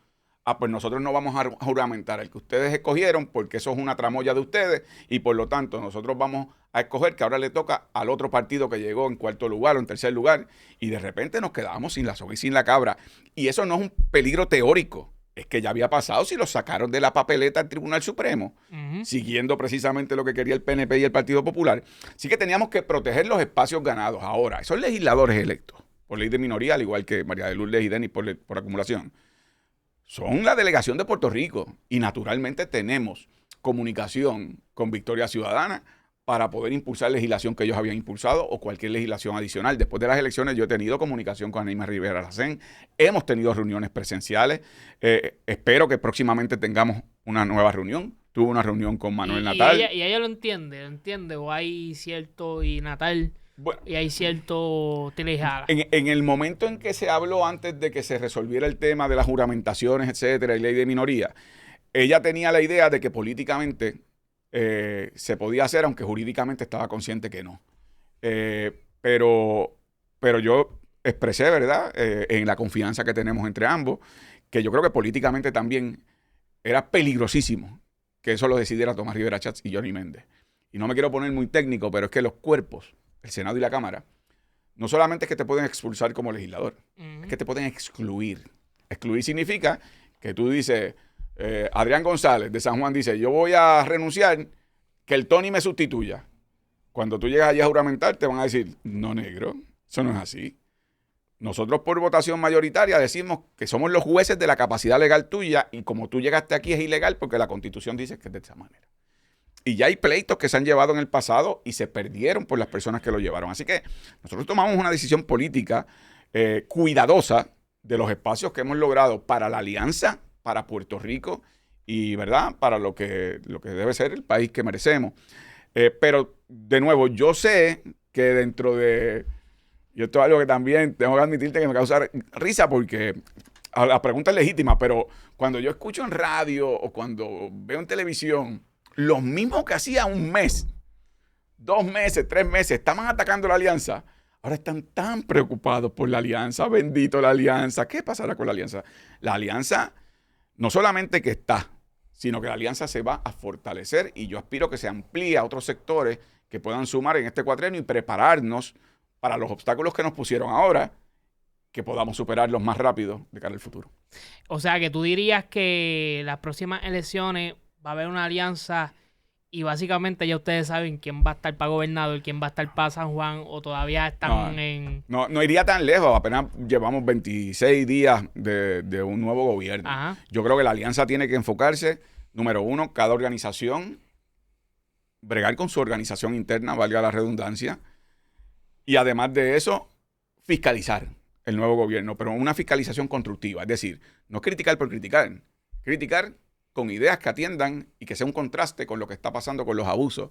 pues nosotros no vamos a juramentar el que ustedes escogieron porque eso es una tramoya de ustedes y por lo tanto nosotros vamos a escoger que ahora le toca al otro partido que llegó en 4º lugar o en 3er lugar y de repente nos quedábamos sin la soga y sin la cabra. Y eso no es un peligro teórico, es que ya había pasado si lo sacaron de la papeleta al Tribunal Supremo, siguiendo precisamente lo que quería el PNP y el Partido Popular. Así que teníamos que proteger los espacios ganados. Ahora, esos legisladores electos por ley de minoría, al igual que María de Lourdes y Denis por acumulación, son la delegación de Puerto Rico y naturalmente tenemos comunicación con Victoria Ciudadana para poder impulsar legislación que ellos habían impulsado o cualquier legislación adicional. Después de las elecciones yo he tenido comunicación con Ana Irma Rivera Lacén, hemos tenido reuniones presenciales, espero que próximamente tengamos una nueva reunión. Tuve una reunión con Manuel Natal. Y ella lo entiende, o hay cierto, y Natal... Bueno, y hay cierto telejada. En el momento en que se habló antes de que se resolviera el tema de las juramentaciones, etcétera, y ley de minoría, ella tenía la idea de que políticamente se podía hacer, aunque jurídicamente estaba consciente que no. Pero yo expresé, ¿verdad?, en la confianza que tenemos entre ambos, que yo creo que políticamente también era peligrosísimo que eso lo decidiera Tomás Rivera Chats y Johnny Méndez. Y no me quiero poner muy técnico, pero es que los cuerpos, el Senado y la Cámara, no solamente es que te pueden expulsar como legislador, es que te pueden excluir. Excluir significa que tú dices, Adrián González de San Juan dice, yo voy a renunciar, que el Tony me sustituya. Cuando tú llegas allí a juramentar, te van a decir, no, negro, eso no es así. Nosotros por votación mayoritaria decimos que somos los jueces de la capacidad legal tuya y como tú llegaste aquí es ilegal porque la Constitución dice que es de esa manera. Y ya hay pleitos que se han llevado en el pasado y se perdieron por las personas que lo llevaron. Así que nosotros tomamos una decisión política cuidadosa de los espacios que hemos logrado para la alianza, para Puerto Rico y, ¿verdad?, para lo que debe ser el país que merecemos. Pero, de nuevo, yo sé que dentro de... Y esto es algo que también tengo que admitirte que me causa risa porque la pregunta es legítima, pero cuando yo escucho en radio o cuando veo en televisión... Los mismos que hacía un mes, 2 meses, 3 meses, estaban atacando la alianza. Ahora están tan preocupados por la alianza. Bendito la alianza. ¿Qué pasará con la alianza? La alianza no solamente que está, sino que la alianza se va a fortalecer y yo aspiro que se amplíe a otros sectores que puedan sumar en este cuatrienio y prepararnos para los obstáculos que nos pusieron ahora, que podamos superarlos más rápido de cara al futuro. O sea, que tú dirías que las próximas elecciones va a haber una alianza y básicamente ya ustedes saben quién va a estar para gobernador, quién va a estar para San Juan, o todavía están en... No iría tan lejos, apenas llevamos 26 días de un nuevo gobierno. Ajá. Yo creo que la alianza tiene que enfocarse, número uno, cada organización, bregar con su organización interna, valga la redundancia, y además de eso, fiscalizar el nuevo gobierno, pero una fiscalización constructiva, es decir, no criticar por criticar, criticar con ideas que atiendan y que sea un contraste con lo que está pasando con los abusos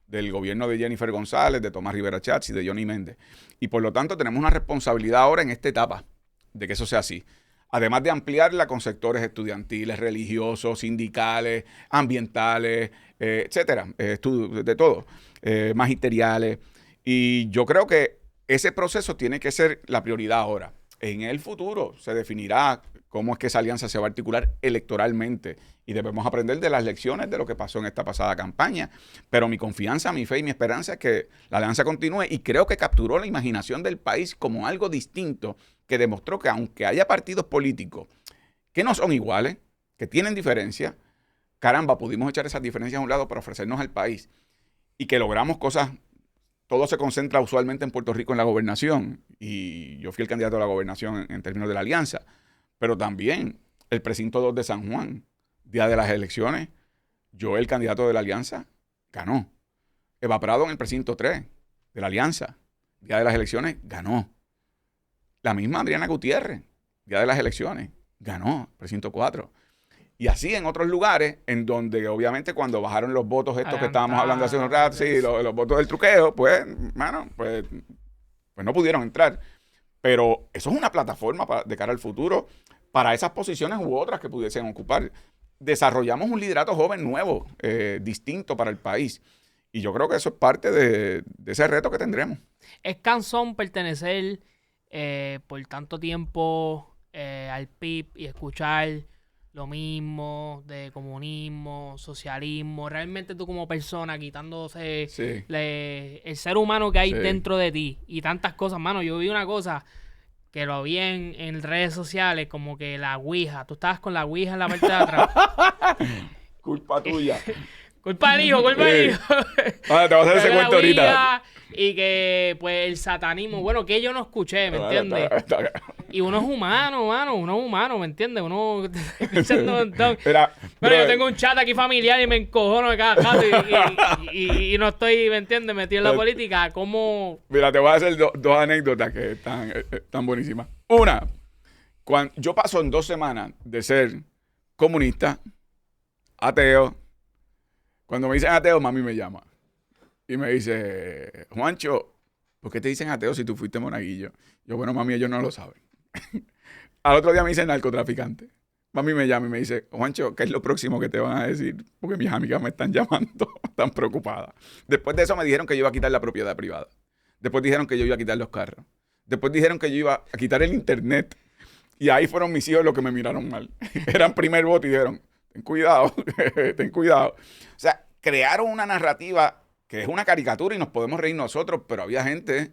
del gobierno de Jennifer González, de Tomás Rivera Chats y de Johnny Méndez. Y por lo tanto tenemos una responsabilidad ahora en esta etapa de que eso sea así. Además de ampliarla con sectores estudiantiles, religiosos, sindicales, ambientales, etcétera, de todo, magisteriales. Y yo creo que ese proceso tiene que ser la prioridad ahora. En el futuro se definirá cómo es que esa alianza se va a articular electoralmente y debemos aprender de las lecciones de lo que pasó en esta pasada campaña. Pero mi confianza, mi fe y mi esperanza es que la alianza continúe y creo que capturó la imaginación del país como algo distinto que demostró que aunque haya partidos políticos que no son iguales, que tienen diferencias, caramba, pudimos echar esas diferencias a un lado para ofrecernos al país y que logramos cosas. Todo se concentra usualmente en Puerto Rico en la gobernación y yo fui el candidato a la gobernación en términos de la alianza, pero también el precinto 2 de San Juan, día de las elecciones, yo, el candidato de la alianza, ganó. Eva Prado en el precinto 3 de la alianza, día de las elecciones, ganó. La misma Adriana Gutiérrez, día de las elecciones, ganó, precinto 4. Y así en otros lugares, en donde obviamente cuando bajaron los votos estos que estábamos hablando hace un rato, sí, los votos del truqueo, pues no pudieron entrar. Pero eso es una plataforma de cara al futuro para esas posiciones u otras que pudiesen ocupar. Desarrollamos un liderato joven nuevo, distinto para el país. Y yo creo que eso es parte de ese reto que tendremos. Es cansón pertenecer por tanto tiempo al PIB y escuchar lo mismo de comunismo, socialismo. Realmente tú como persona quitándose el ser humano que hay dentro de ti y tantas cosas. Mano, yo vi una cosa que lo vi en redes sociales, como que la ouija. Tú estabas con la ouija en la parte de atrás. Culpa tuya. Culpa del hijo, culpa del hijo. Te vas a hacer ese cuento ahorita. Y que, pues, el satanismo, bueno, que yo no escuché, ¿me entiendes? Y uno es humano, mano, uno es humano, ¿me entiendes? Uno Bueno, yo tengo un chat aquí familiar y me encojono de cada rato y no estoy, ¿me entiendes? Metido en la política. ¿Cómo? Mira, te voy a hacer dos anécdotas que están buenísimas. Una, yo paso en 2 semanas de ser comunista, ateo. Cuando me dicen ateo, mami me llama. Y me dice, Juancho, ¿por qué te dicen ateo si tú fuiste monaguillo? Yo, bueno, mami, ellos no lo saben. Al otro día me dicen narcotraficante. Mami me llama y me dice, Juancho, ¿qué es lo próximo que te van a decir? Porque mis amigas me están llamando, están preocupadas. Después de eso me dijeron que yo iba a quitar la propiedad privada. Después dijeron que yo iba a quitar los carros. Después dijeron que yo iba a quitar el internet. Y ahí fueron mis hijos los que me miraron mal. Eran primer voto y dijeron, ten cuidado, ten cuidado. O sea, crearon una narrativa que es una caricatura y nos podemos reír nosotros, pero había gente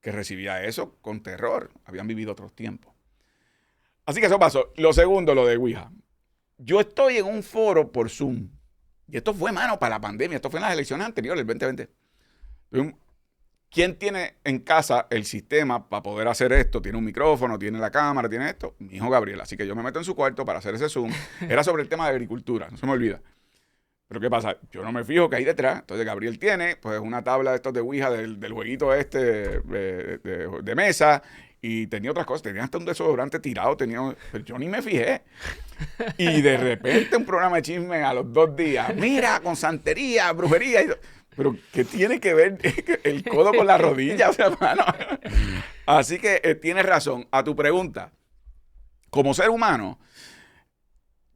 que recibía eso con terror. Habían vivido otros tiempos. Así que eso pasó. Lo segundo, lo de Ouija. Yo estoy en un foro por Zoom. Y esto fue, mano, para la pandemia. Esto fue en las elecciones anteriores, el 2020. ¿Quién tiene en casa el sistema para poder hacer esto? Tiene un micrófono, tiene la cámara, tiene esto. Mi hijo Gabriel. Así que yo me meto en su cuarto para hacer ese Zoom. Era sobre el tema de agricultura, no se me olvida. Pero ¿qué pasa? Yo no me fijo que hay detrás. Entonces Gabriel tiene pues una tabla de estos de Ouija del jueguito de mesa y tenía otras cosas. Tenía hasta un desodorante tirado. Pero yo ni me fijé. Y de repente un programa de chisme a los 2 días. Mira, con santería, brujería. Pero ¿qué tiene que ver el codo con la rodilla? O sea, hermano. Así que tienes razón. A tu pregunta, como ser humano,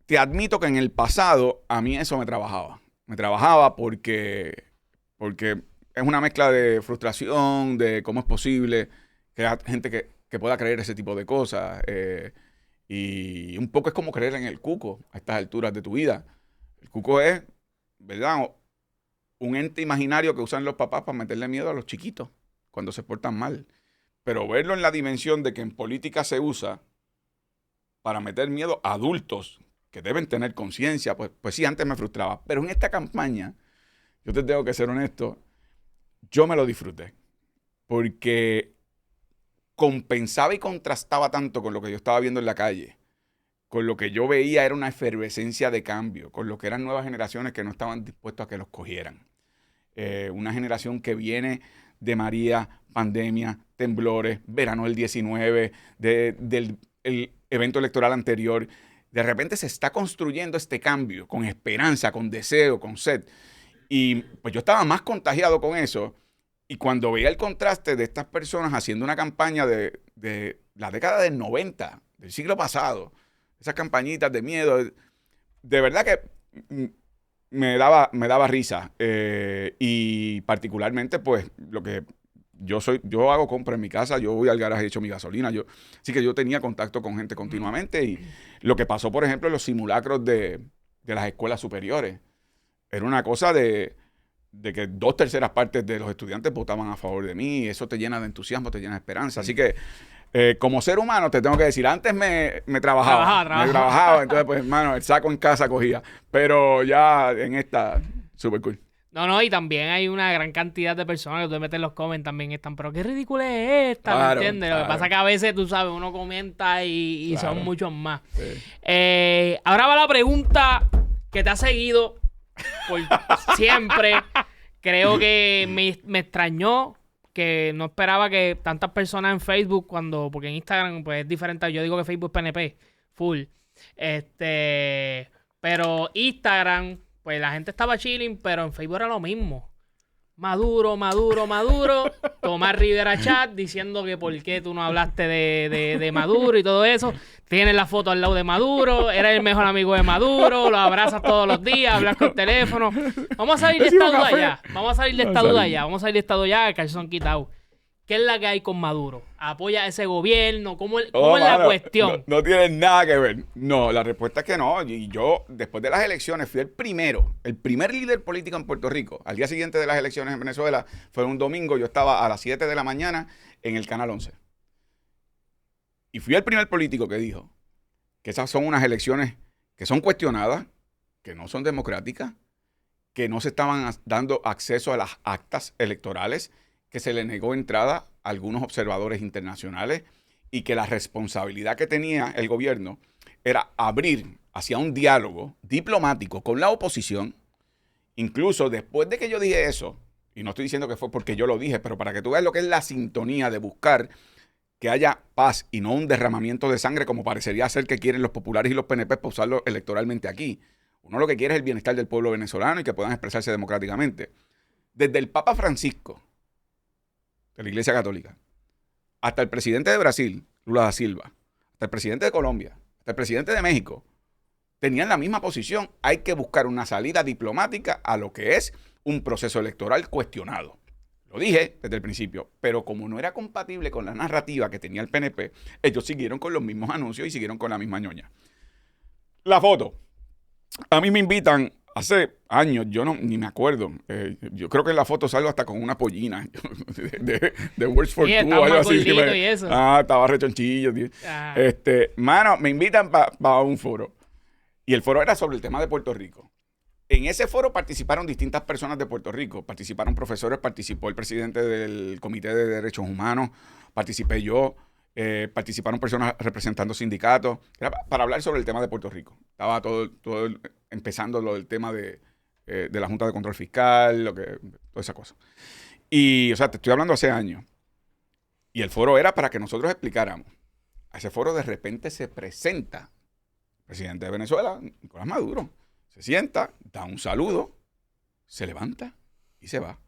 te admito que en el pasado a mí eso me trabajaba. Me trabajaba porque es una mezcla de frustración, de cómo es posible que haya gente que pueda creer ese tipo de cosas. Y un poco es como creer en el cuco a estas alturas de tu vida. El cuco es, ¿verdad?, un ente imaginario que usan los papás para meterle miedo a los chiquitos cuando se portan mal. Pero verlo en la dimensión de que en política se usa para meter miedo a adultos que deben tener conciencia, pues sí, antes me frustraba. Pero en esta campaña, yo te tengo que ser honesto, yo me lo disfruté. Porque compensaba y contrastaba tanto con lo que yo estaba viendo en la calle. Con lo que yo veía era una efervescencia de cambio, con lo que eran nuevas generaciones que no estaban dispuestos a que los cogieran. Una generación que viene de María, pandemia, temblores, verano del 19, del evento electoral anterior. De repente se está construyendo este cambio con esperanza, con deseo, con sed. Y pues yo estaba más contagiado con eso. Y cuando veía el contraste de estas personas haciendo una campaña de la década del 90, del siglo pasado, esas campañitas de miedo, de verdad que me daba risa. Y particularmente, pues, lo que yo hago compra en mi casa, yo voy al garaje, echo mi gasolina, así que yo tenía contacto con gente continuamente. Y lo que pasó, por ejemplo, en los simulacros de las escuelas superiores, era una cosa de que 2/3 partes de los estudiantes votaban a favor de mí, y eso te llena de entusiasmo, te llena de esperanza. Así que, como ser humano, te tengo que decir, antes me trabajaba, entonces, pues, hermano, el saco en casa cogía, pero ya en esta, súper cool. No, y también hay una gran cantidad de personas que tú metes en los comments también están, pero qué ridícula es esta, claro, ¿me entiendes? Claro. Lo que pasa es que a veces, tú sabes, uno comenta y claro, son muchos más. Sí. Ahora va la pregunta que te ha seguido por siempre. Creo que me extrañó, que no esperaba que tantas personas en Facebook, porque en Instagram pues es diferente. Yo digo que Facebook es PNP, full. Pero Instagram, pues la gente estaba chilling, pero en Facebook era lo mismo. Maduro. Tomás Rivera Chat diciendo que por qué tú no hablaste de Maduro y todo eso. Tienes la foto al lado de Maduro, eres el mejor amigo de Maduro, lo abrazas todos los días, hablas por teléfono. Vamos a salir de esta duda ya. Vamos a salir de esta duda ya, calzón quitado. ¿Qué es la que hay con Maduro? ¿Apoya a ese gobierno? ¿Cómo es la cuestión? No tiene nada que ver. No, la respuesta es que no. Y yo, después de las elecciones, fui el primer líder político en Puerto Rico. Al día siguiente de las elecciones en Venezuela, fue un domingo, yo estaba a las 7 de la mañana en el Canal 11. Y fui el primer político que dijo que esas son unas elecciones que son cuestionadas, que no son democráticas, que no se estaban dando acceso a las actas electorales, que se le negó entrada a algunos observadores internacionales y que la responsabilidad que tenía el gobierno era abrir hacia un diálogo diplomático con la oposición. Incluso después de que yo dije eso, y no estoy diciendo que fue porque yo lo dije, pero para que tú veas lo que es la sintonía de buscar que haya paz y no un derramamiento de sangre como parecería ser que quieren los populares y los PNP para usarlo electoralmente aquí. Uno lo que quiere es el bienestar del pueblo venezolano y que puedan expresarse democráticamente. Desde el Papa Francisco, de la Iglesia Católica, hasta el presidente de Brasil, Lula da Silva, hasta el presidente de Colombia, hasta el presidente de México, tenían la misma posición. Hay que buscar una salida diplomática a lo que es un proceso electoral cuestionado. Lo dije desde el principio, pero como no era compatible con la narrativa que tenía el PNP, ellos siguieron con los mismos anuncios y siguieron con la misma ñoña. La foto. A mí me invitan hace años, yo ni me acuerdo. Yo creo que en la foto salgo hasta con una pollina de Words for Two o algo así. Y eso. Estaba rechonchillo. Mano, me invitan para un foro. Y el foro era sobre el tema de Puerto Rico. En ese foro participaron distintas personas de Puerto Rico. Participaron profesores, participó el presidente del Comité de Derechos Humanos, participé yo, participaron personas representando sindicatos. Era para hablar sobre el tema de Puerto Rico. Estaba todo empezando el tema de la Junta de Control Fiscal, toda esa cosa. Y, o sea, te estoy hablando hace años. Y el foro era para que nosotros explicáramos. A ese foro de repente se presenta el presidente de Venezuela, Nicolás Maduro. Se sienta, da un saludo, se levanta y se va.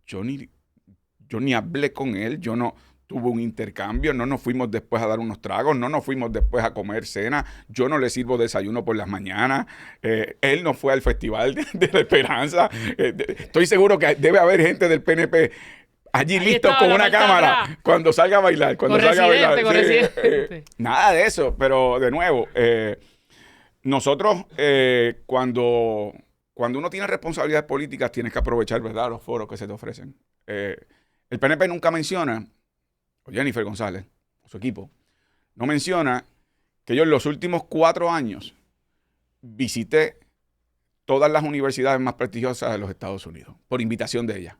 Yo ni hablé con él, yo no tuve un intercambio, no nos fuimos después a dar unos tragos, no nos fuimos después a comer cena, yo no le sirvo desayuno por las mañanas, él no fue al Festival de la Esperanza. Estoy seguro que debe haber gente del PNP allí listos con una cámara cuando salga a bailar. Cuando salga a bailar. Nada de eso, pero de nuevo, nosotros cuando uno tiene responsabilidades políticas tienes que aprovechar, ¿verdad?, los foros que se te ofrecen. El PNP nunca menciona, o Jennifer González, o su equipo, no menciona que yo en los últimos 4 años visité todas las universidades más prestigiosas de los Estados Unidos, por invitación de ella.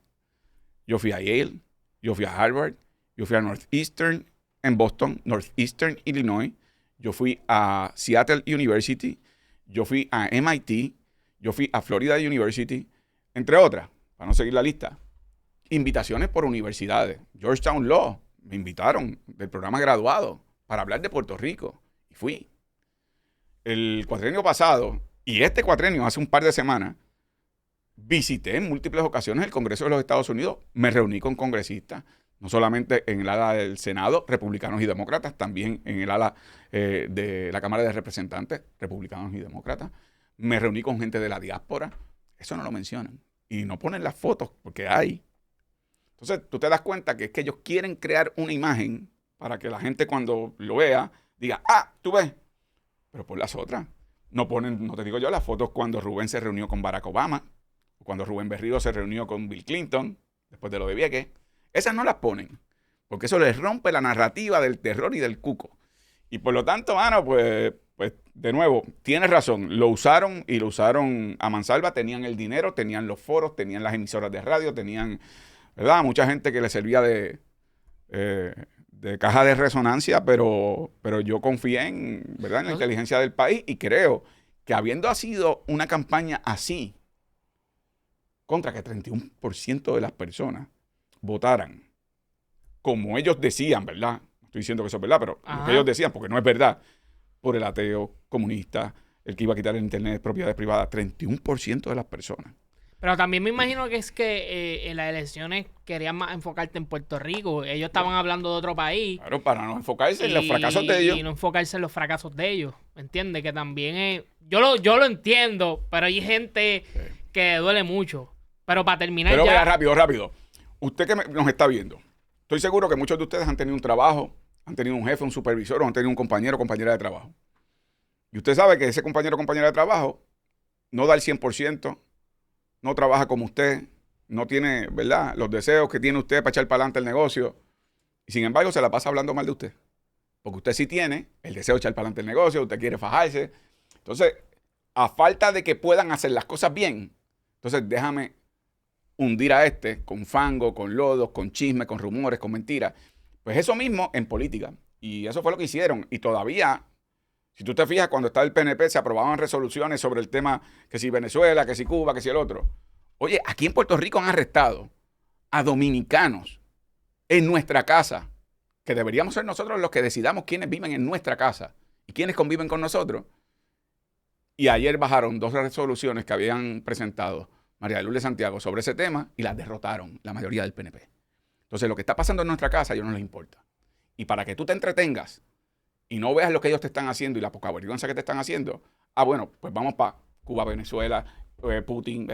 Yo fui a Yale, yo fui a Harvard, yo fui a Northeastern en Boston, Northeastern Illinois, yo fui a Seattle University, yo fui a MIT, yo fui a Florida University, entre otras, para no seguir la lista. Invitaciones por universidades. Georgetown Law, me invitaron del programa graduado para hablar de Puerto Rico. Y fui. El cuatrenio pasado, y este cuatrenio hace un par de semanas, visité en múltiples ocasiones el Congreso de los Estados Unidos. Me reuní con congresistas, no solamente en el ala del Senado, republicanos y demócratas, también en el ala de la Cámara de Representantes, republicanos y demócratas. Me reuní con gente de la diáspora. Eso no lo mencionan. Y no ponen las fotos porque hay. Entonces, tú te das cuenta que es que ellos quieren crear una imagen para que la gente cuando lo vea diga, tú ves, pero por las otras. No ponen, no te digo yo, las fotos cuando Rubén se reunió con Barack Obama, o cuando Rubén Berrío se reunió con Bill Clinton, después de lo de Vieques. Esas no las ponen, porque eso les rompe la narrativa del terror y del cuco. Y por lo tanto, mano, pues de nuevo, tienes razón, lo usaron y lo usaron a mansalva, tenían el dinero, tenían los foros, tenían las emisoras de radio, tenían, ¿verdad?, mucha gente que le servía de caja de resonancia, pero yo confié en, ¿verdad?, en la inteligencia del país y creo que habiendo sido una campaña así, contra que 31% de las personas votaran como ellos decían, ¿verdad? No estoy diciendo que eso es verdad, pero lo que ellos decían, porque no es verdad, por el ateo comunista, el que iba a quitar el internet de propiedades privadas, 31% de las personas. Pero también me imagino que es que en las elecciones querían más enfocarte en Puerto Rico. Ellos estaban hablando de otro país. Claro, para no enfocarse en los fracasos de ellos. Y no enfocarse en los fracasos de ellos. ¿Me entiendes? Que también es... Yo lo entiendo, pero hay gente que duele mucho. Pero para terminar pero ya... Pero rápido. Usted que nos está viendo, estoy seguro que muchos de ustedes han tenido un trabajo, han tenido un jefe, un supervisor o han tenido un compañero o compañera de trabajo. Y usted sabe que ese compañero o compañera de trabajo no da el 100%, no trabaja como usted, no tiene, ¿verdad?, los deseos que tiene usted para echar para adelante el negocio. Y sin embargo se la pasa hablando mal de usted. Porque usted sí tiene el deseo de echar para adelante el negocio, usted quiere fajarse. Entonces, a falta de que puedan hacer las cosas bien, entonces déjame hundir a este con fango, con lodos, con chismes, con rumores, con mentiras. Pues eso mismo en política. Y eso fue lo que hicieron. Y todavía, si tú te fijas, cuando estaba el PNP se aprobaban resoluciones sobre el tema que si Venezuela, que si Cuba, que si el otro. Oye, aquí en Puerto Rico han arrestado a dominicanos en nuestra casa, que deberíamos ser nosotros los que decidamos quiénes viven en nuestra casa y quiénes conviven con nosotros. Y ayer bajaron 2 resoluciones que habían presentado María de Lourdes Santiago sobre ese tema y las derrotaron la mayoría del PNP. Entonces, lo que está pasando en nuestra casa a ellos no les importa. Y para que tú te entretengas y no veas lo que ellos te están haciendo y la poca vergüenza que te están haciendo, bueno, pues vamos para Cuba, Venezuela, Putin.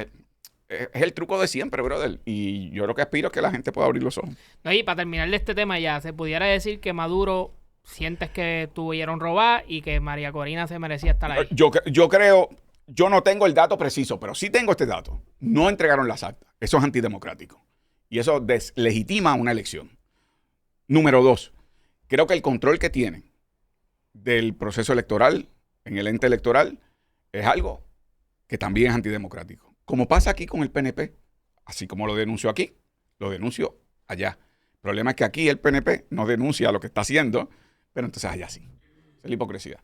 Es el truco de siempre, brother. Y yo lo que aspiro es que la gente pueda abrir los ojos. No, y para terminar de este tema ya, se pudiera decir que Maduro sientes que tuvieron robar y que María Corina se merecía estar ahí. Yo creo, yo no tengo el dato preciso, pero sí tengo este dato. No entregaron las actas. Eso es antidemocrático. Y eso deslegitima una elección. Número 2, creo que el control que tienen del proceso electoral en el ente electoral es algo que también es antidemocrático. Como pasa aquí con el PNP, así como lo denuncio aquí, lo denuncio allá. El problema es que aquí el PNP no denuncia lo que está haciendo, pero entonces allá sí. Es la hipocresía.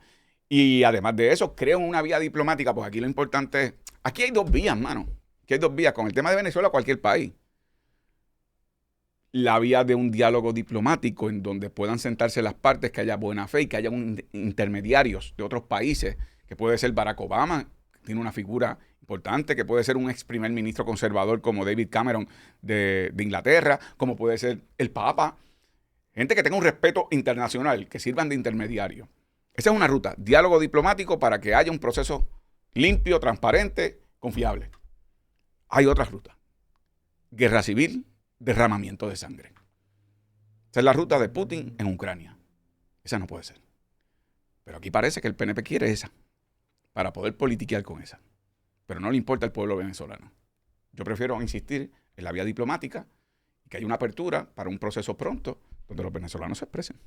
Y además de eso, creo en una vía diplomática, porque aquí lo importante es... Aquí hay 2 vías, mano. Aquí hay 2 vías. Con el tema de Venezuela, cualquier país. La vía de un diálogo diplomático en donde puedan sentarse las partes, que haya buena fe y que haya intermediarios de otros países, que puede ser Barack Obama, que tiene una figura importante, que puede ser un ex primer ministro conservador como David Cameron de Inglaterra, como puede ser el Papa. Gente que tenga un respeto internacional, que sirvan de intermediario. Esa es una ruta, diálogo diplomático para que haya un proceso limpio, transparente, confiable. Hay otras rutas. Guerra civil, derramamiento de sangre. Esa es la ruta de Putin en Ucrania. Esa no puede ser. Pero aquí parece que el PNP quiere esa, para poder politiquear con esa. Pero no le importa al pueblo venezolano. Yo prefiero insistir en la vía diplomática y que haya una apertura para un proceso pronto donde los venezolanos se expresen.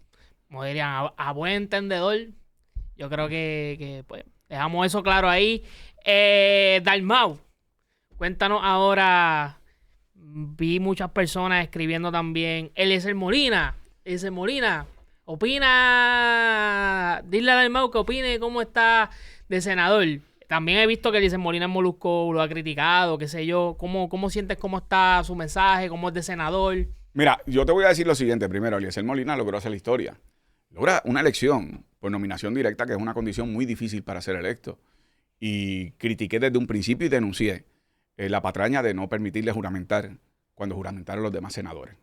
Como dirían, a buen entendedor, yo creo que pues, dejamos eso claro ahí. Dalmau, cuéntanos ahora. Vi muchas personas escribiendo también. Eliezer Molina, opina. Dile a Dalmau que opine cómo está de senador. También he visto que Eliezer Molina en Molusco lo ha criticado, qué sé yo. ¿Cómo sientes cómo está su mensaje? ¿Cómo es de senador? Mira, yo te voy a decir lo siguiente. Primero, Eliezer Molina logró hacer la historia. Logra una elección por nominación directa, que es una condición muy difícil para ser electo. Y critiqué desde un principio y denuncié la patraña de no permitirle juramentar cuando juramentaron los demás senadores.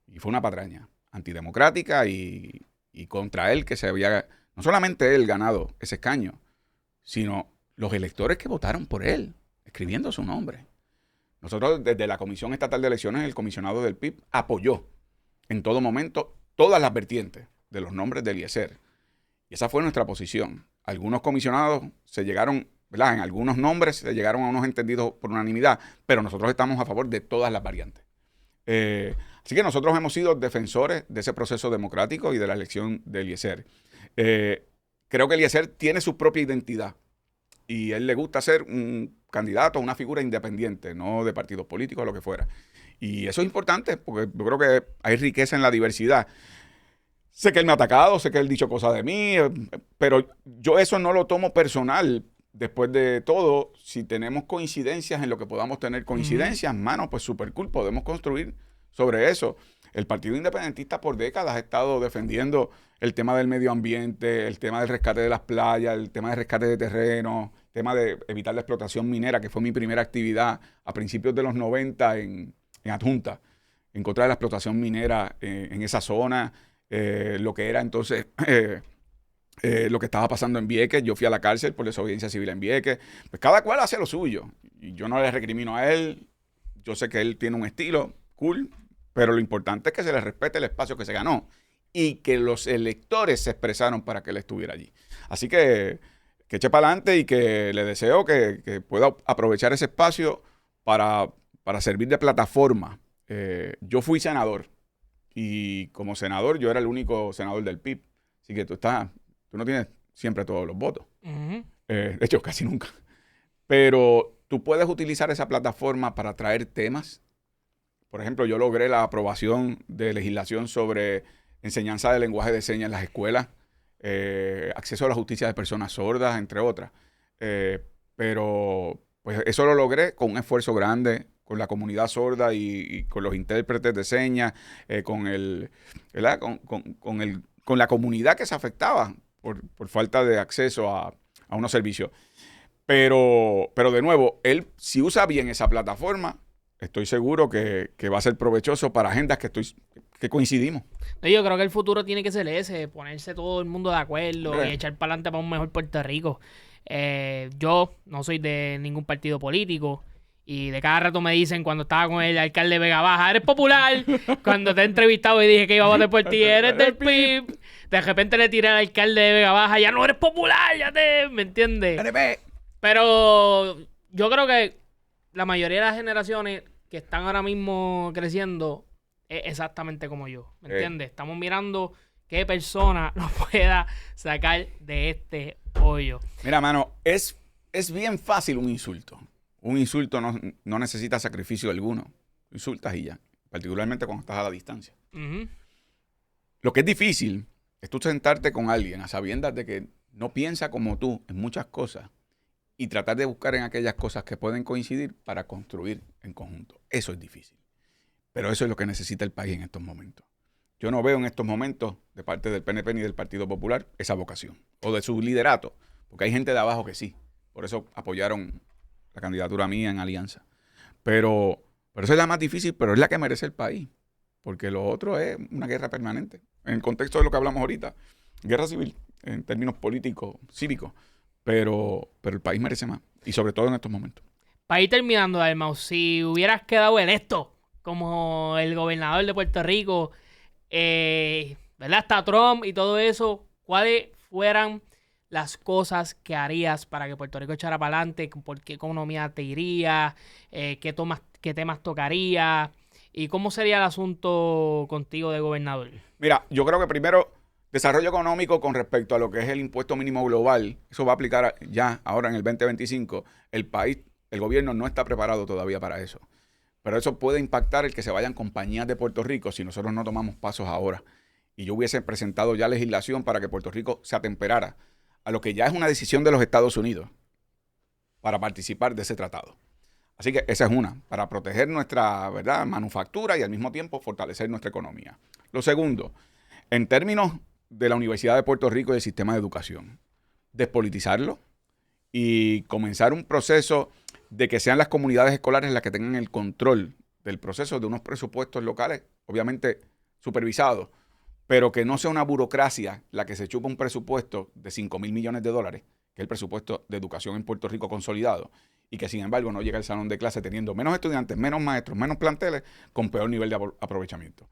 Y fue una patraña antidemocrática y contra él, que se había, no solamente él ganado ese escaño, sino los electores que votaron por él, escribiendo su nombre. Nosotros, desde la Comisión Estatal de Elecciones, el comisionado del PIB apoyó en todo momento todas las vertientes de los nombres de Eliezer. Y esa fue nuestra posición. Algunos comisionados se llegaron, ¿verdad? En algunos nombres se llegaron a unos entendidos por unanimidad, pero nosotros estamos a favor de todas las variantes. Así que nosotros hemos sido defensores de ese proceso democrático y de la elección de Eliezer. Creo que Eliezer tiene su propia identidad y a él le gusta ser un candidato, una figura independiente, no de partidos políticos o lo que fuera. Y eso es importante porque yo creo que hay riqueza en la diversidad. Sé que él me ha atacado, sé que él ha dicho cosas de mí, pero yo eso no lo tomo personal. Después de todo, si tenemos coincidencias en lo que podamos tener coincidencias, mano, pues súper cool, podemos construir sobre eso. El Partido Independentista por décadas ha estado defendiendo el tema del medio ambiente, el tema del rescate de las playas, el tema del rescate de terrenos, el tema de evitar la explotación minera, que fue mi primera actividad a principios de los 90 en Adjunta, en contra de la explotación minera en esa zona, lo que era entonces lo que estaba pasando en Vieques. Yo fui a la cárcel por desobediencia civil en Vieques. Pues cada cual hace lo suyo. Y yo no le recrimino a él. Yo sé que él tiene un estilo cool, pero lo importante es que se le respete el espacio que se ganó y que los electores se expresaron para que él estuviera allí. Así que eche para adelante y que le deseo que pueda aprovechar ese espacio para servir de plataforma. Yo fui senador y como senador yo era el único senador del PIB. Así que tú no tienes siempre todos los votos. De hecho, casi nunca. Pero tú puedes utilizar esa plataforma para traer temas. Por ejemplo, yo logré la aprobación de legislación sobre enseñanza de lenguaje de señas en las escuelas, acceso a la justicia de personas sordas, entre otras. Pero pues eso lo logré con un esfuerzo grande, con la comunidad sorda y con los intérpretes de señas, con la comunidad que se afectaba por falta de acceso a unos servicios. Pero de nuevo, él, si usa bien esa plataforma, estoy seguro que va a ser provechoso para agendas que coincidimos. Yo creo que el futuro tiene que ser ese, ponerse todo el mundo de acuerdo y echar para adelante para un mejor Puerto Rico. Yo no soy de ningún partido político y de cada rato me dicen cuando estaba con el alcalde de Vega Baja, eres popular. Cuando te he entrevistado y dije que iba a votar por ti, eres del PIB. De repente le tiré al alcalde de Vega Baja, ya no eres popular, ¿me entiendes? Pero yo creo que la mayoría de las generaciones que están ahora mismo creciendo es exactamente como yo, ¿me entiendes? Estamos mirando qué persona nos pueda sacar de este hoyo. Mira, mano, es bien fácil un insulto. Un insulto no necesita sacrificio alguno. Insultas y ya, particularmente cuando estás a la distancia. Lo que es difícil es tú sentarte con alguien a sabiendas de que no piensa como tú en muchas cosas y tratar de buscar en aquellas cosas que pueden coincidir para construir en conjunto. Eso es difícil. Pero eso es lo que necesita el país en estos momentos. Yo no veo en estos momentos de parte del PNP ni del Partido Popular esa vocación o de su liderato, porque hay gente de abajo que sí. Por eso apoyaron la candidatura mía en alianza. Pero eso es la más difícil, pero es la que merece el país, porque lo otro es una guerra permanente. En el contexto de lo que hablamos ahorita, guerra civil, en términos políticos, cívicos, pero el país merece más, y sobre todo en estos momentos. Para ir terminando, Dalmau, si hubieras quedado electo como el gobernador de Puerto Rico, ¿verdad? Está Trump y todo eso, ¿cuáles fueran las cosas que harías para que Puerto Rico echara para adelante? ¿Por qué economía te iría? ¿Qué temas tocaría? ¿Y cómo sería el asunto contigo de gobernador? Mira, yo creo que primero, desarrollo económico con respecto a lo que es el impuesto mínimo global, eso va a aplicar ya ahora en el 2025. El país, el gobierno no está preparado todavía para eso. Pero eso puede impactar el que se vayan compañías de Puerto Rico si nosotros no tomamos pasos ahora. Y yo hubiese presentado ya legislación para que Puerto Rico se atemperara a lo que ya es una decisión de los Estados Unidos para participar de ese tratado. Así que esa es una, para proteger nuestra, ¿verdad?, manufactura y al mismo tiempo fortalecer nuestra economía. Lo segundo, en términos de la Universidad de Puerto Rico y del sistema de educación, despolitizarlo y comenzar un proceso de que sean las comunidades escolares las que tengan el control del proceso de unos presupuestos locales, obviamente supervisados, pero que no sea una burocracia la que se chupa un presupuesto de 5,000 millones de dólares, que es el presupuesto de educación en Puerto Rico consolidado, y que sin embargo no llega al salón de clase teniendo menos estudiantes, menos maestros, menos planteles, con peor nivel de aprovechamiento.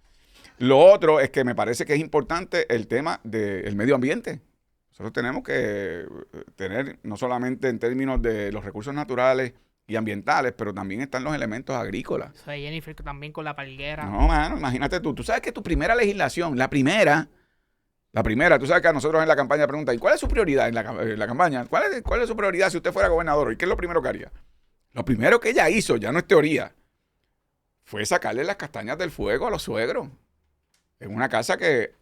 Lo otro es que me parece que es importante el tema del medio ambiente. Nosotros tenemos que tener, no solamente en términos de los recursos naturales y ambientales, pero también están los elementos agrícolas. O sea, Jennifer también con la palguera. No, mano, imagínate tú sabes que tu primera legislación, la primera, tú sabes que a nosotros en la campaña preguntan, ¿y cuál es su prioridad en la campaña? ¿Cuál es su prioridad si usted fuera gobernador? ¿Y qué es lo primero que haría? Lo primero que ella hizo, ya no es teoría, fue sacarle las castañas del fuego a los suegros. En una casa que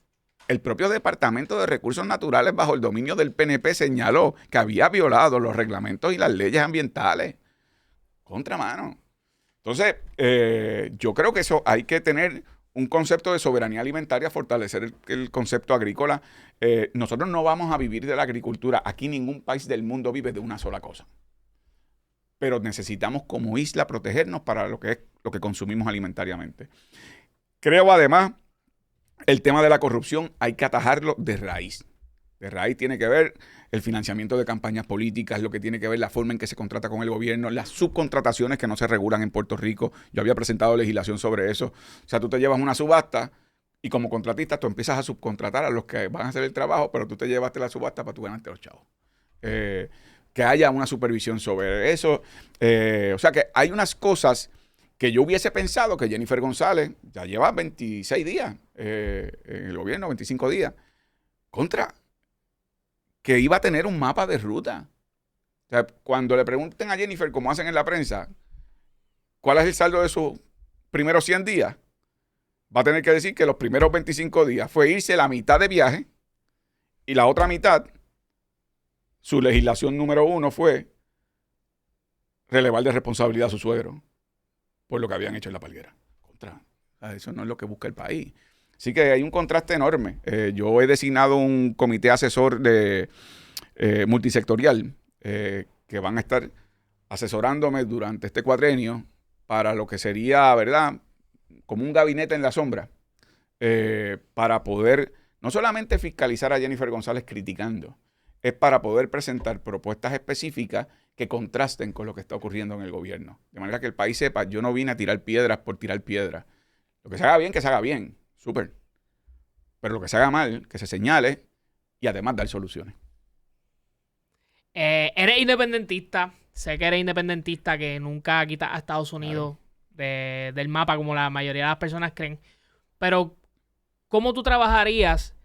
el propio Departamento de Recursos Naturales, bajo el dominio del PNP, señaló que había violado los reglamentos y las leyes ambientales. Contramano. Entonces, yo creo que eso hay que tener un concepto de soberanía alimentaria, fortalecer el concepto agrícola. Nosotros no vamos a vivir de la agricultura. Aquí ningún país del mundo vive de una sola cosa. Pero necesitamos como isla protegernos para lo que es lo que consumimos alimentariamente. Creo además, el tema de la corrupción hay que atajarlo de raíz. De raíz tiene que ver el financiamiento de campañas políticas, lo que tiene que ver la forma en que se contrata con el gobierno, las subcontrataciones que no se regulan en Puerto Rico. Yo había presentado legislación sobre eso. O sea, tú te llevas una subasta y como contratista tú empiezas a subcontratar a los que van a hacer el trabajo, pero tú te llevaste la subasta para tú ganarte los chavos. Que haya una supervisión sobre eso. O sea, que hay unas cosas que yo hubiese pensado que Jennifer González ya lleva 26 días en el gobierno, 25 días, que iba a tener un mapa de ruta. O sea, cuando le pregunten a Jennifer, como hacen en la prensa, cuál es el saldo de sus primeros 100 días, va a tener que decir que los primeros 25 días fue irse la mitad de viaje y la otra mitad, su legislación número 1 fue relevar de responsabilidad a su suegro por lo que habían hecho en la palguera. Eso no es lo que busca el país. Así que hay un contraste enorme. Yo he designado un comité asesor multisectorial que van a estar asesorándome durante este cuatrenio para lo que sería, ¿verdad?, como un gabinete en la sombra, para poder no solamente fiscalizar a Jennifer González criticando, es para poder presentar propuestas específicas que contrasten con lo que está ocurriendo en el gobierno. De manera que el país sepa, yo no vine a tirar piedras por tirar piedras. Lo que se haga bien, que se haga bien. Súper. Pero lo que se haga mal, que se señale y además dar soluciones. Eres independentista. Sé que eres independentista, que nunca quitas a Estados Unidos del mapa como la mayoría de las personas creen. Pero, ¿cómo tú trabajarías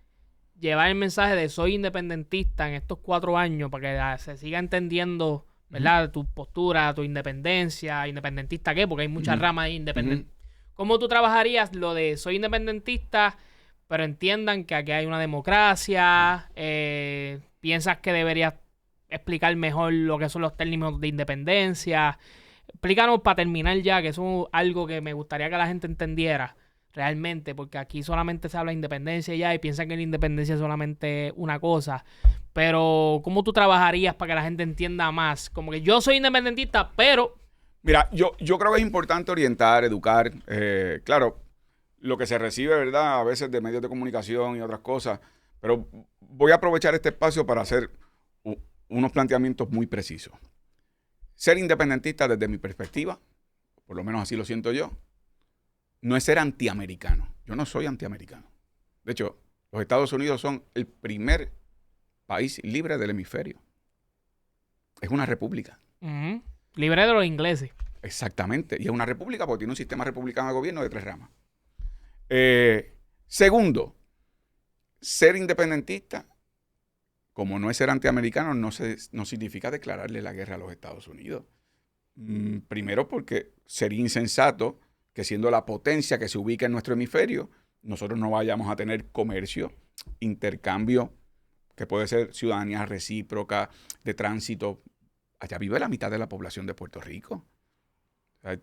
llevar el mensaje de soy independentista en estos 4 años para que se siga entendiendo, ¿verdad?, tu postura, tu independencia, independentista qué? Porque hay muchas ramas de independencia. ¿Cómo tú trabajarías lo de soy independentista, pero entiendan que aquí hay una democracia? ¿Piensas que deberías explicar mejor lo que son los términos de independencia? Explícanos para terminar ya, que eso es algo que me gustaría que la gente entendiera realmente, porque aquí solamente se habla de independencia ya y piensan que la independencia es solamente una cosa. Pero, ¿cómo tú trabajarías para que la gente entienda más? Como que yo soy independentista, pero... Mira, yo creo que es importante orientar, educar. Claro, lo que se recibe, ¿verdad?, a veces de medios de comunicación y otras cosas, pero voy a aprovechar este espacio para hacer unos planteamientos muy precisos. Ser independentista desde mi perspectiva, por lo menos así lo siento yo, no es ser antiamericano. Yo no soy antiamericano. De hecho, los Estados Unidos son el primer país libre del hemisferio. Es una república. Libre de los ingleses. Exactamente. Y es una república porque tiene un sistema republicano de gobierno de 3 ramas. Segundo, ser independentista, como no es ser antiamericano, no significa declararle la guerra a los Estados Unidos. Primero porque sería insensato que siendo la potencia que se ubica en nuestro hemisferio, nosotros no vayamos a tener comercio, intercambio, que puede ser ciudadanía recíproca, de tránsito. Allá vive la mitad de la población de Puerto Rico. O sea,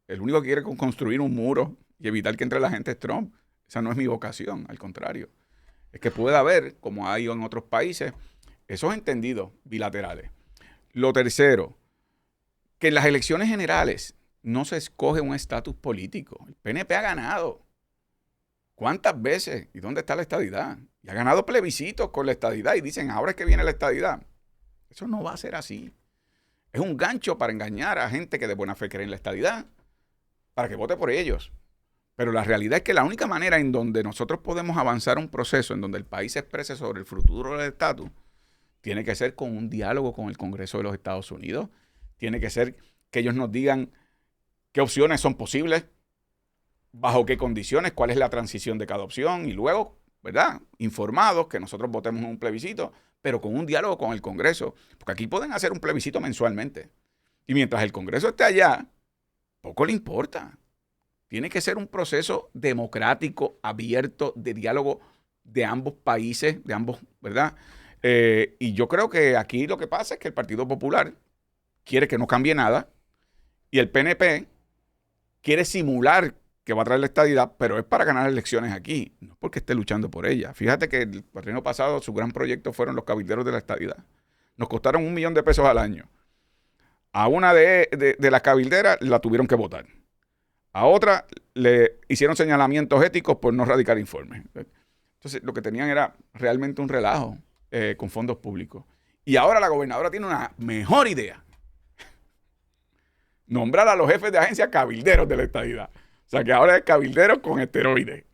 el único que quiere construir un muro y evitar que entre la gente es Trump. Esa no es mi vocación, al contrario. Es que pueda haber, como hay en otros países, esos entendidos bilaterales. Lo tercero, que en las elecciones generales no se escoge un estatus político. El PNP ha ganado. ¿Cuántas veces? ¿Y dónde está la estadidad? Y ha ganado plebiscitos con la estadidad y dicen, ahora es que viene la estadidad. Eso no va a ser así. Es un gancho para engañar a gente que de buena fe cree en la estadidad, para que vote por ellos. Pero la realidad es que la única manera en donde nosotros podemos avanzar un proceso, en donde el país se exprese sobre el futuro del estatus, tiene que ser con un diálogo con el Congreso de los Estados Unidos. Tiene que ser que ellos nos digan qué opciones son posibles, bajo qué condiciones, cuál es la transición de cada opción y luego, ¿verdad?, informados que nosotros votemos en un plebiscito, pero con un diálogo con el Congreso. Porque aquí pueden hacer un plebiscito mensualmente. Y mientras el Congreso esté allá, poco le importa. Tiene que ser un proceso democrático, abierto, de diálogo de ambos países, de ambos, ¿verdad? Y yo creo que aquí lo que pasa es que el Partido Popular quiere que no cambie nada y el PNP quiere simular que va a traer la estadidad, pero es para ganar elecciones aquí, no porque esté luchando por ella. Fíjate que el cuatrienio pasado su gran proyecto fueron los cabilderos de la estadidad. Nos costaron $1 millón al año. A una de las cabilderas la tuvieron que votar. A otra le hicieron señalamientos éticos por no radicar informes. Entonces lo que tenían era realmente un relajo con fondos públicos. Y ahora la gobernadora tiene una mejor idea. Nombrar a los jefes de agencia cabilderos de la estadidad. O sea que ahora es cabilderos con esteroides.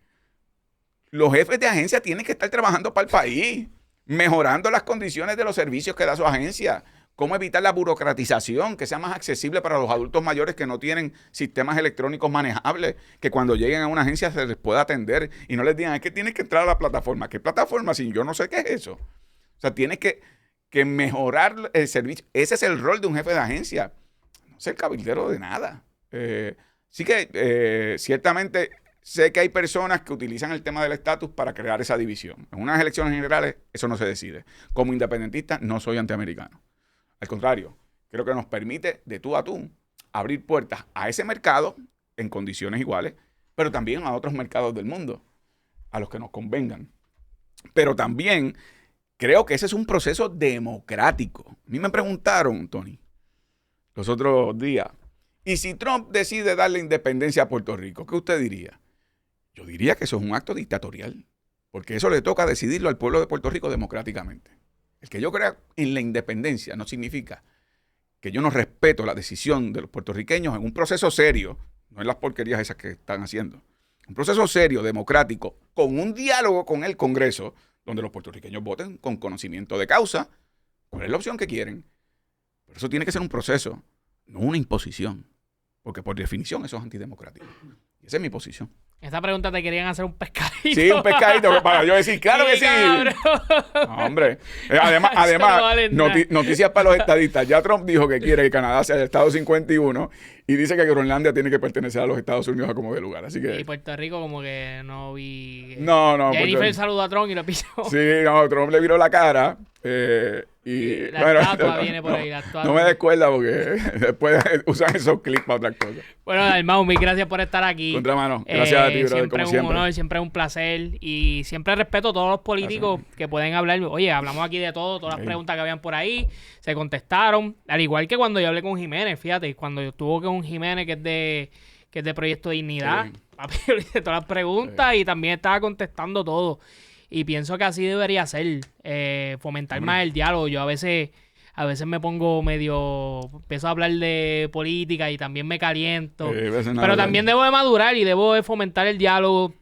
Los jefes de agencia tienen que estar trabajando para el país, mejorando las condiciones de los servicios que da su agencia. Cómo evitar la burocratización, que sea más accesible para los adultos mayores que no tienen sistemas electrónicos manejables, que cuando lleguen a una agencia se les pueda atender y no les digan, es que tienes que entrar a la plataforma. ¿Qué plataforma? Si yo no sé qué es eso. O sea, tienes que mejorar el servicio. Ese es el rol de un jefe de agencia. No ser cabildero de nada. Así que ciertamente sé que hay personas que utilizan el tema del estatus para crear esa división. En unas elecciones generales eso no se decide. Como independentista no soy antiamericano. Al contrario, creo que nos permite de tú a tú abrir puertas a ese mercado en condiciones iguales, pero también a otros mercados del mundo, a los que nos convengan. Pero también creo que ese es un proceso democrático. A mí me preguntaron, Tony, los otros días, ¿y si Trump decide darle independencia a Puerto Rico? ¿Qué usted diría? Yo diría que eso es un acto dictatorial, porque eso le toca decidirlo al pueblo de Puerto Rico democráticamente. El que yo crea en la independencia no significa que yo no respeto la decisión de los puertorriqueños en un proceso serio, no en las porquerías esas que están haciendo, un proceso serio, democrático, con un diálogo con el Congreso, donde los puertorriqueños voten con conocimiento de causa, cuál es la opción que quieren. Pero eso tiene que ser un proceso, no una imposición, porque por definición eso es antidemocrático. Y esa es mi posición. Esta pregunta te querían hacer un pescadito. Sí, un pescadito para yo decir, claro que sí. No, hombre. Además no vale noticias para los estadistas. Ya Trump dijo que quiere que Canadá sea el estado 51 y dice que Groenlandia tiene que pertenecer a los Estados Unidos a como de lugar. Así que... Y Puerto Rico como que no vi... No. Jennifer saludó a Trump y lo pisó. Sí, no, Trump le viró la cara. Y la estatua viene por ahí. No me descuerda porque después usan esos clips para otras cosas. Bueno, Dalmau, mil gracias por estar aquí. Contramano. Gracias a ti, brother, como siempre. Un honor, siempre es un placer. Y siempre respeto a todos los políticos que pueden hablar. Oye, hablamos aquí de todo, todas las preguntas que habían por ahí, se contestaron. Al igual que cuando yo hablé con Jiménez, fíjate, cuando yo estuve con Jiménez, que es de Proyecto Dignidad, papi, yo le hice todas las preguntas y también estaba contestando todo. Y pienso que así debería ser, fomentar más el diálogo. Yo a veces a veces me pongo empiezo a hablar de política y también me caliento. Pero también debo de madurar y debo de fomentar el diálogo,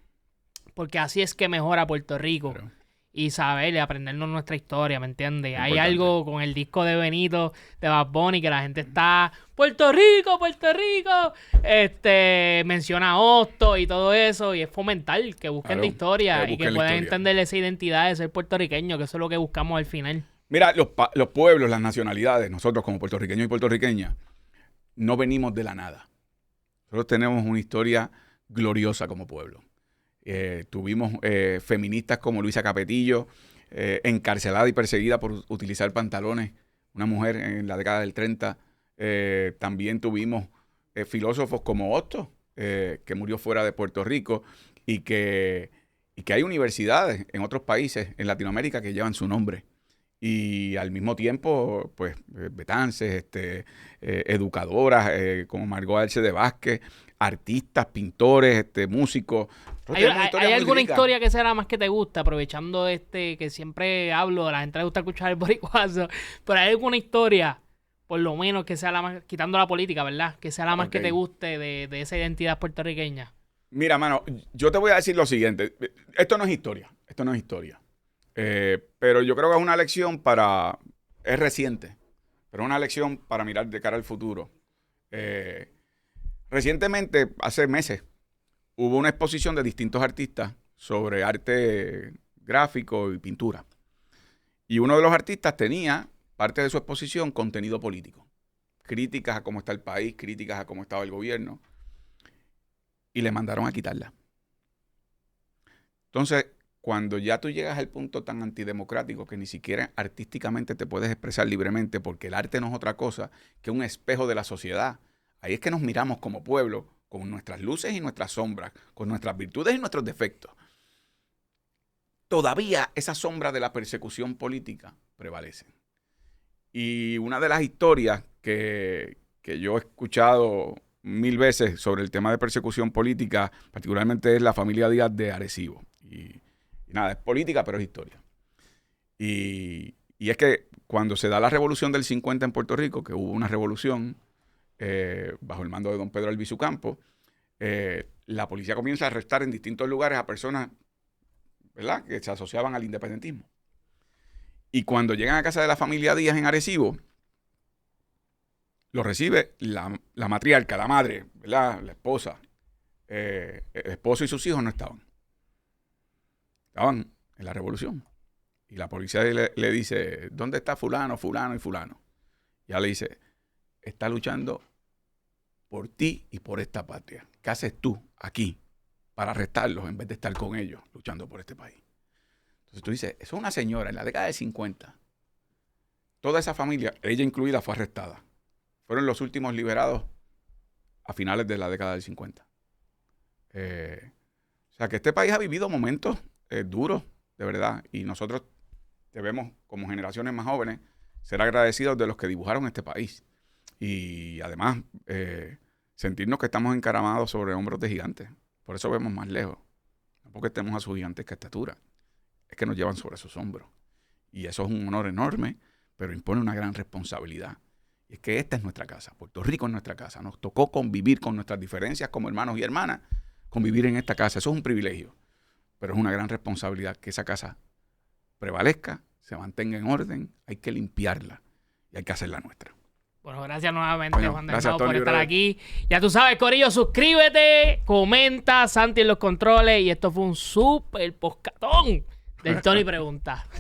porque así es que mejora Puerto Rico. Pero... y saber y aprendernos nuestra historia, ¿me entiendes? Hay algo con el disco de Benito, de Bad Bunny, que la gente está... ¡Puerto Rico, Puerto Rico! Menciona a Hosto y todo eso, y es fomentar que busquen la historia y que puedan entender esa identidad de ser puertorriqueño, que eso es lo que buscamos al final. Mira, los pueblos, las nacionalidades, nosotros como puertorriqueños y puertorriqueñas, no venimos de la nada. Nosotros tenemos una historia gloriosa como pueblo. Tuvimos feministas como Luisa Capetillo, encarcelada y perseguida por utilizar pantalones, una mujer en la década del 30. También tuvimos filósofos como Hosto, que murió fuera de Puerto Rico, y que hay universidades en otros países en Latinoamérica que llevan su nombre. Y al mismo tiempo, pues, Betances, educadoras como Margot Arce de Vázquez, artistas, pintores, músicos. ¿Hay alguna historia que sea la más que te gusta? Aprovechando que siempre hablo, a la gente le gusta escuchar el boricuazo, pero ¿hay alguna historia, por lo menos, que sea la más, quitando la política, ¿verdad? Que sea la más que te guste de esa identidad puertorriqueña? Mira, mano, yo te voy a decir lo siguiente. Esto no es historia. Pero yo creo que es una lección es reciente, pero es una lección para mirar de cara al futuro. Recientemente, hace meses, hubo una exposición de distintos artistas sobre arte gráfico y pintura. Y uno de los artistas tenía, parte de su exposición, contenido político. Críticas a cómo está el país, críticas a cómo estaba el gobierno. Y le mandaron a quitarla. Entonces, cuando ya tú llegas al punto tan antidemocrático que ni siquiera artísticamente te puedes expresar libremente, porque el arte no es otra cosa que un espejo de la sociedad, ahí es que nos miramos como pueblo, con nuestras luces y nuestras sombras, con nuestras virtudes y nuestros defectos. Todavía esa sombra de la persecución política prevalece. Y una de las historias que yo he escuchado 1000 veces sobre el tema de persecución política, particularmente es la familia Díaz de Arecibo. Y nada, es política, pero es historia. Y es que cuando se da la revolución del 50 en Puerto Rico, que hubo una revolución bajo el mando de don Pedro Albizu Campos, la policía comienza a arrestar en distintos lugares a personas, ¿verdad?, que se asociaban al independentismo. Y cuando llegan a casa de la familia Díaz en Arecibo, lo recibe la matriarca, la madre, ¿verdad?, la esposa. El esposo y sus hijos no estaban. Estaban en la revolución. Y la policía le dice, ¿dónde está fulano, fulano y fulano? Y ella le dice, está luchando por ti y por esta patria. ¿Qué haces tú aquí para arrestarlos en vez de estar con ellos luchando por este país? Entonces tú dices, eso es una señora en la década de 50. Toda esa familia, ella incluida, fue arrestada. Fueron los últimos liberados a finales de la década del 50. O sea que este país ha vivido momentos duros, de verdad. Y nosotros debemos, como generaciones más jóvenes, ser agradecidos de los que dibujaron este país. Y además, sentirnos que estamos encaramados sobre hombros de gigantes. Por eso vemos más lejos. No porque estemos a su gigantesca estatura. Es que nos llevan sobre sus hombros. Y eso es un honor enorme, pero impone una gran responsabilidad. Y es que esta es nuestra casa. Puerto Rico es nuestra casa. Nos tocó convivir con nuestras diferencias como hermanos y hermanas. Convivir en esta casa. Eso es un privilegio. Pero es una gran responsabilidad que esa casa prevalezca, se mantenga en orden. Hay que limpiarla y hay que hacerla nuestra. Bueno, gracias nuevamente, Juan Dalmau, por estar aquí. Ya tú sabes, corillo, suscríbete, comenta, Santi en los controles. Y esto fue un súper poscatón del Tony Pregunta.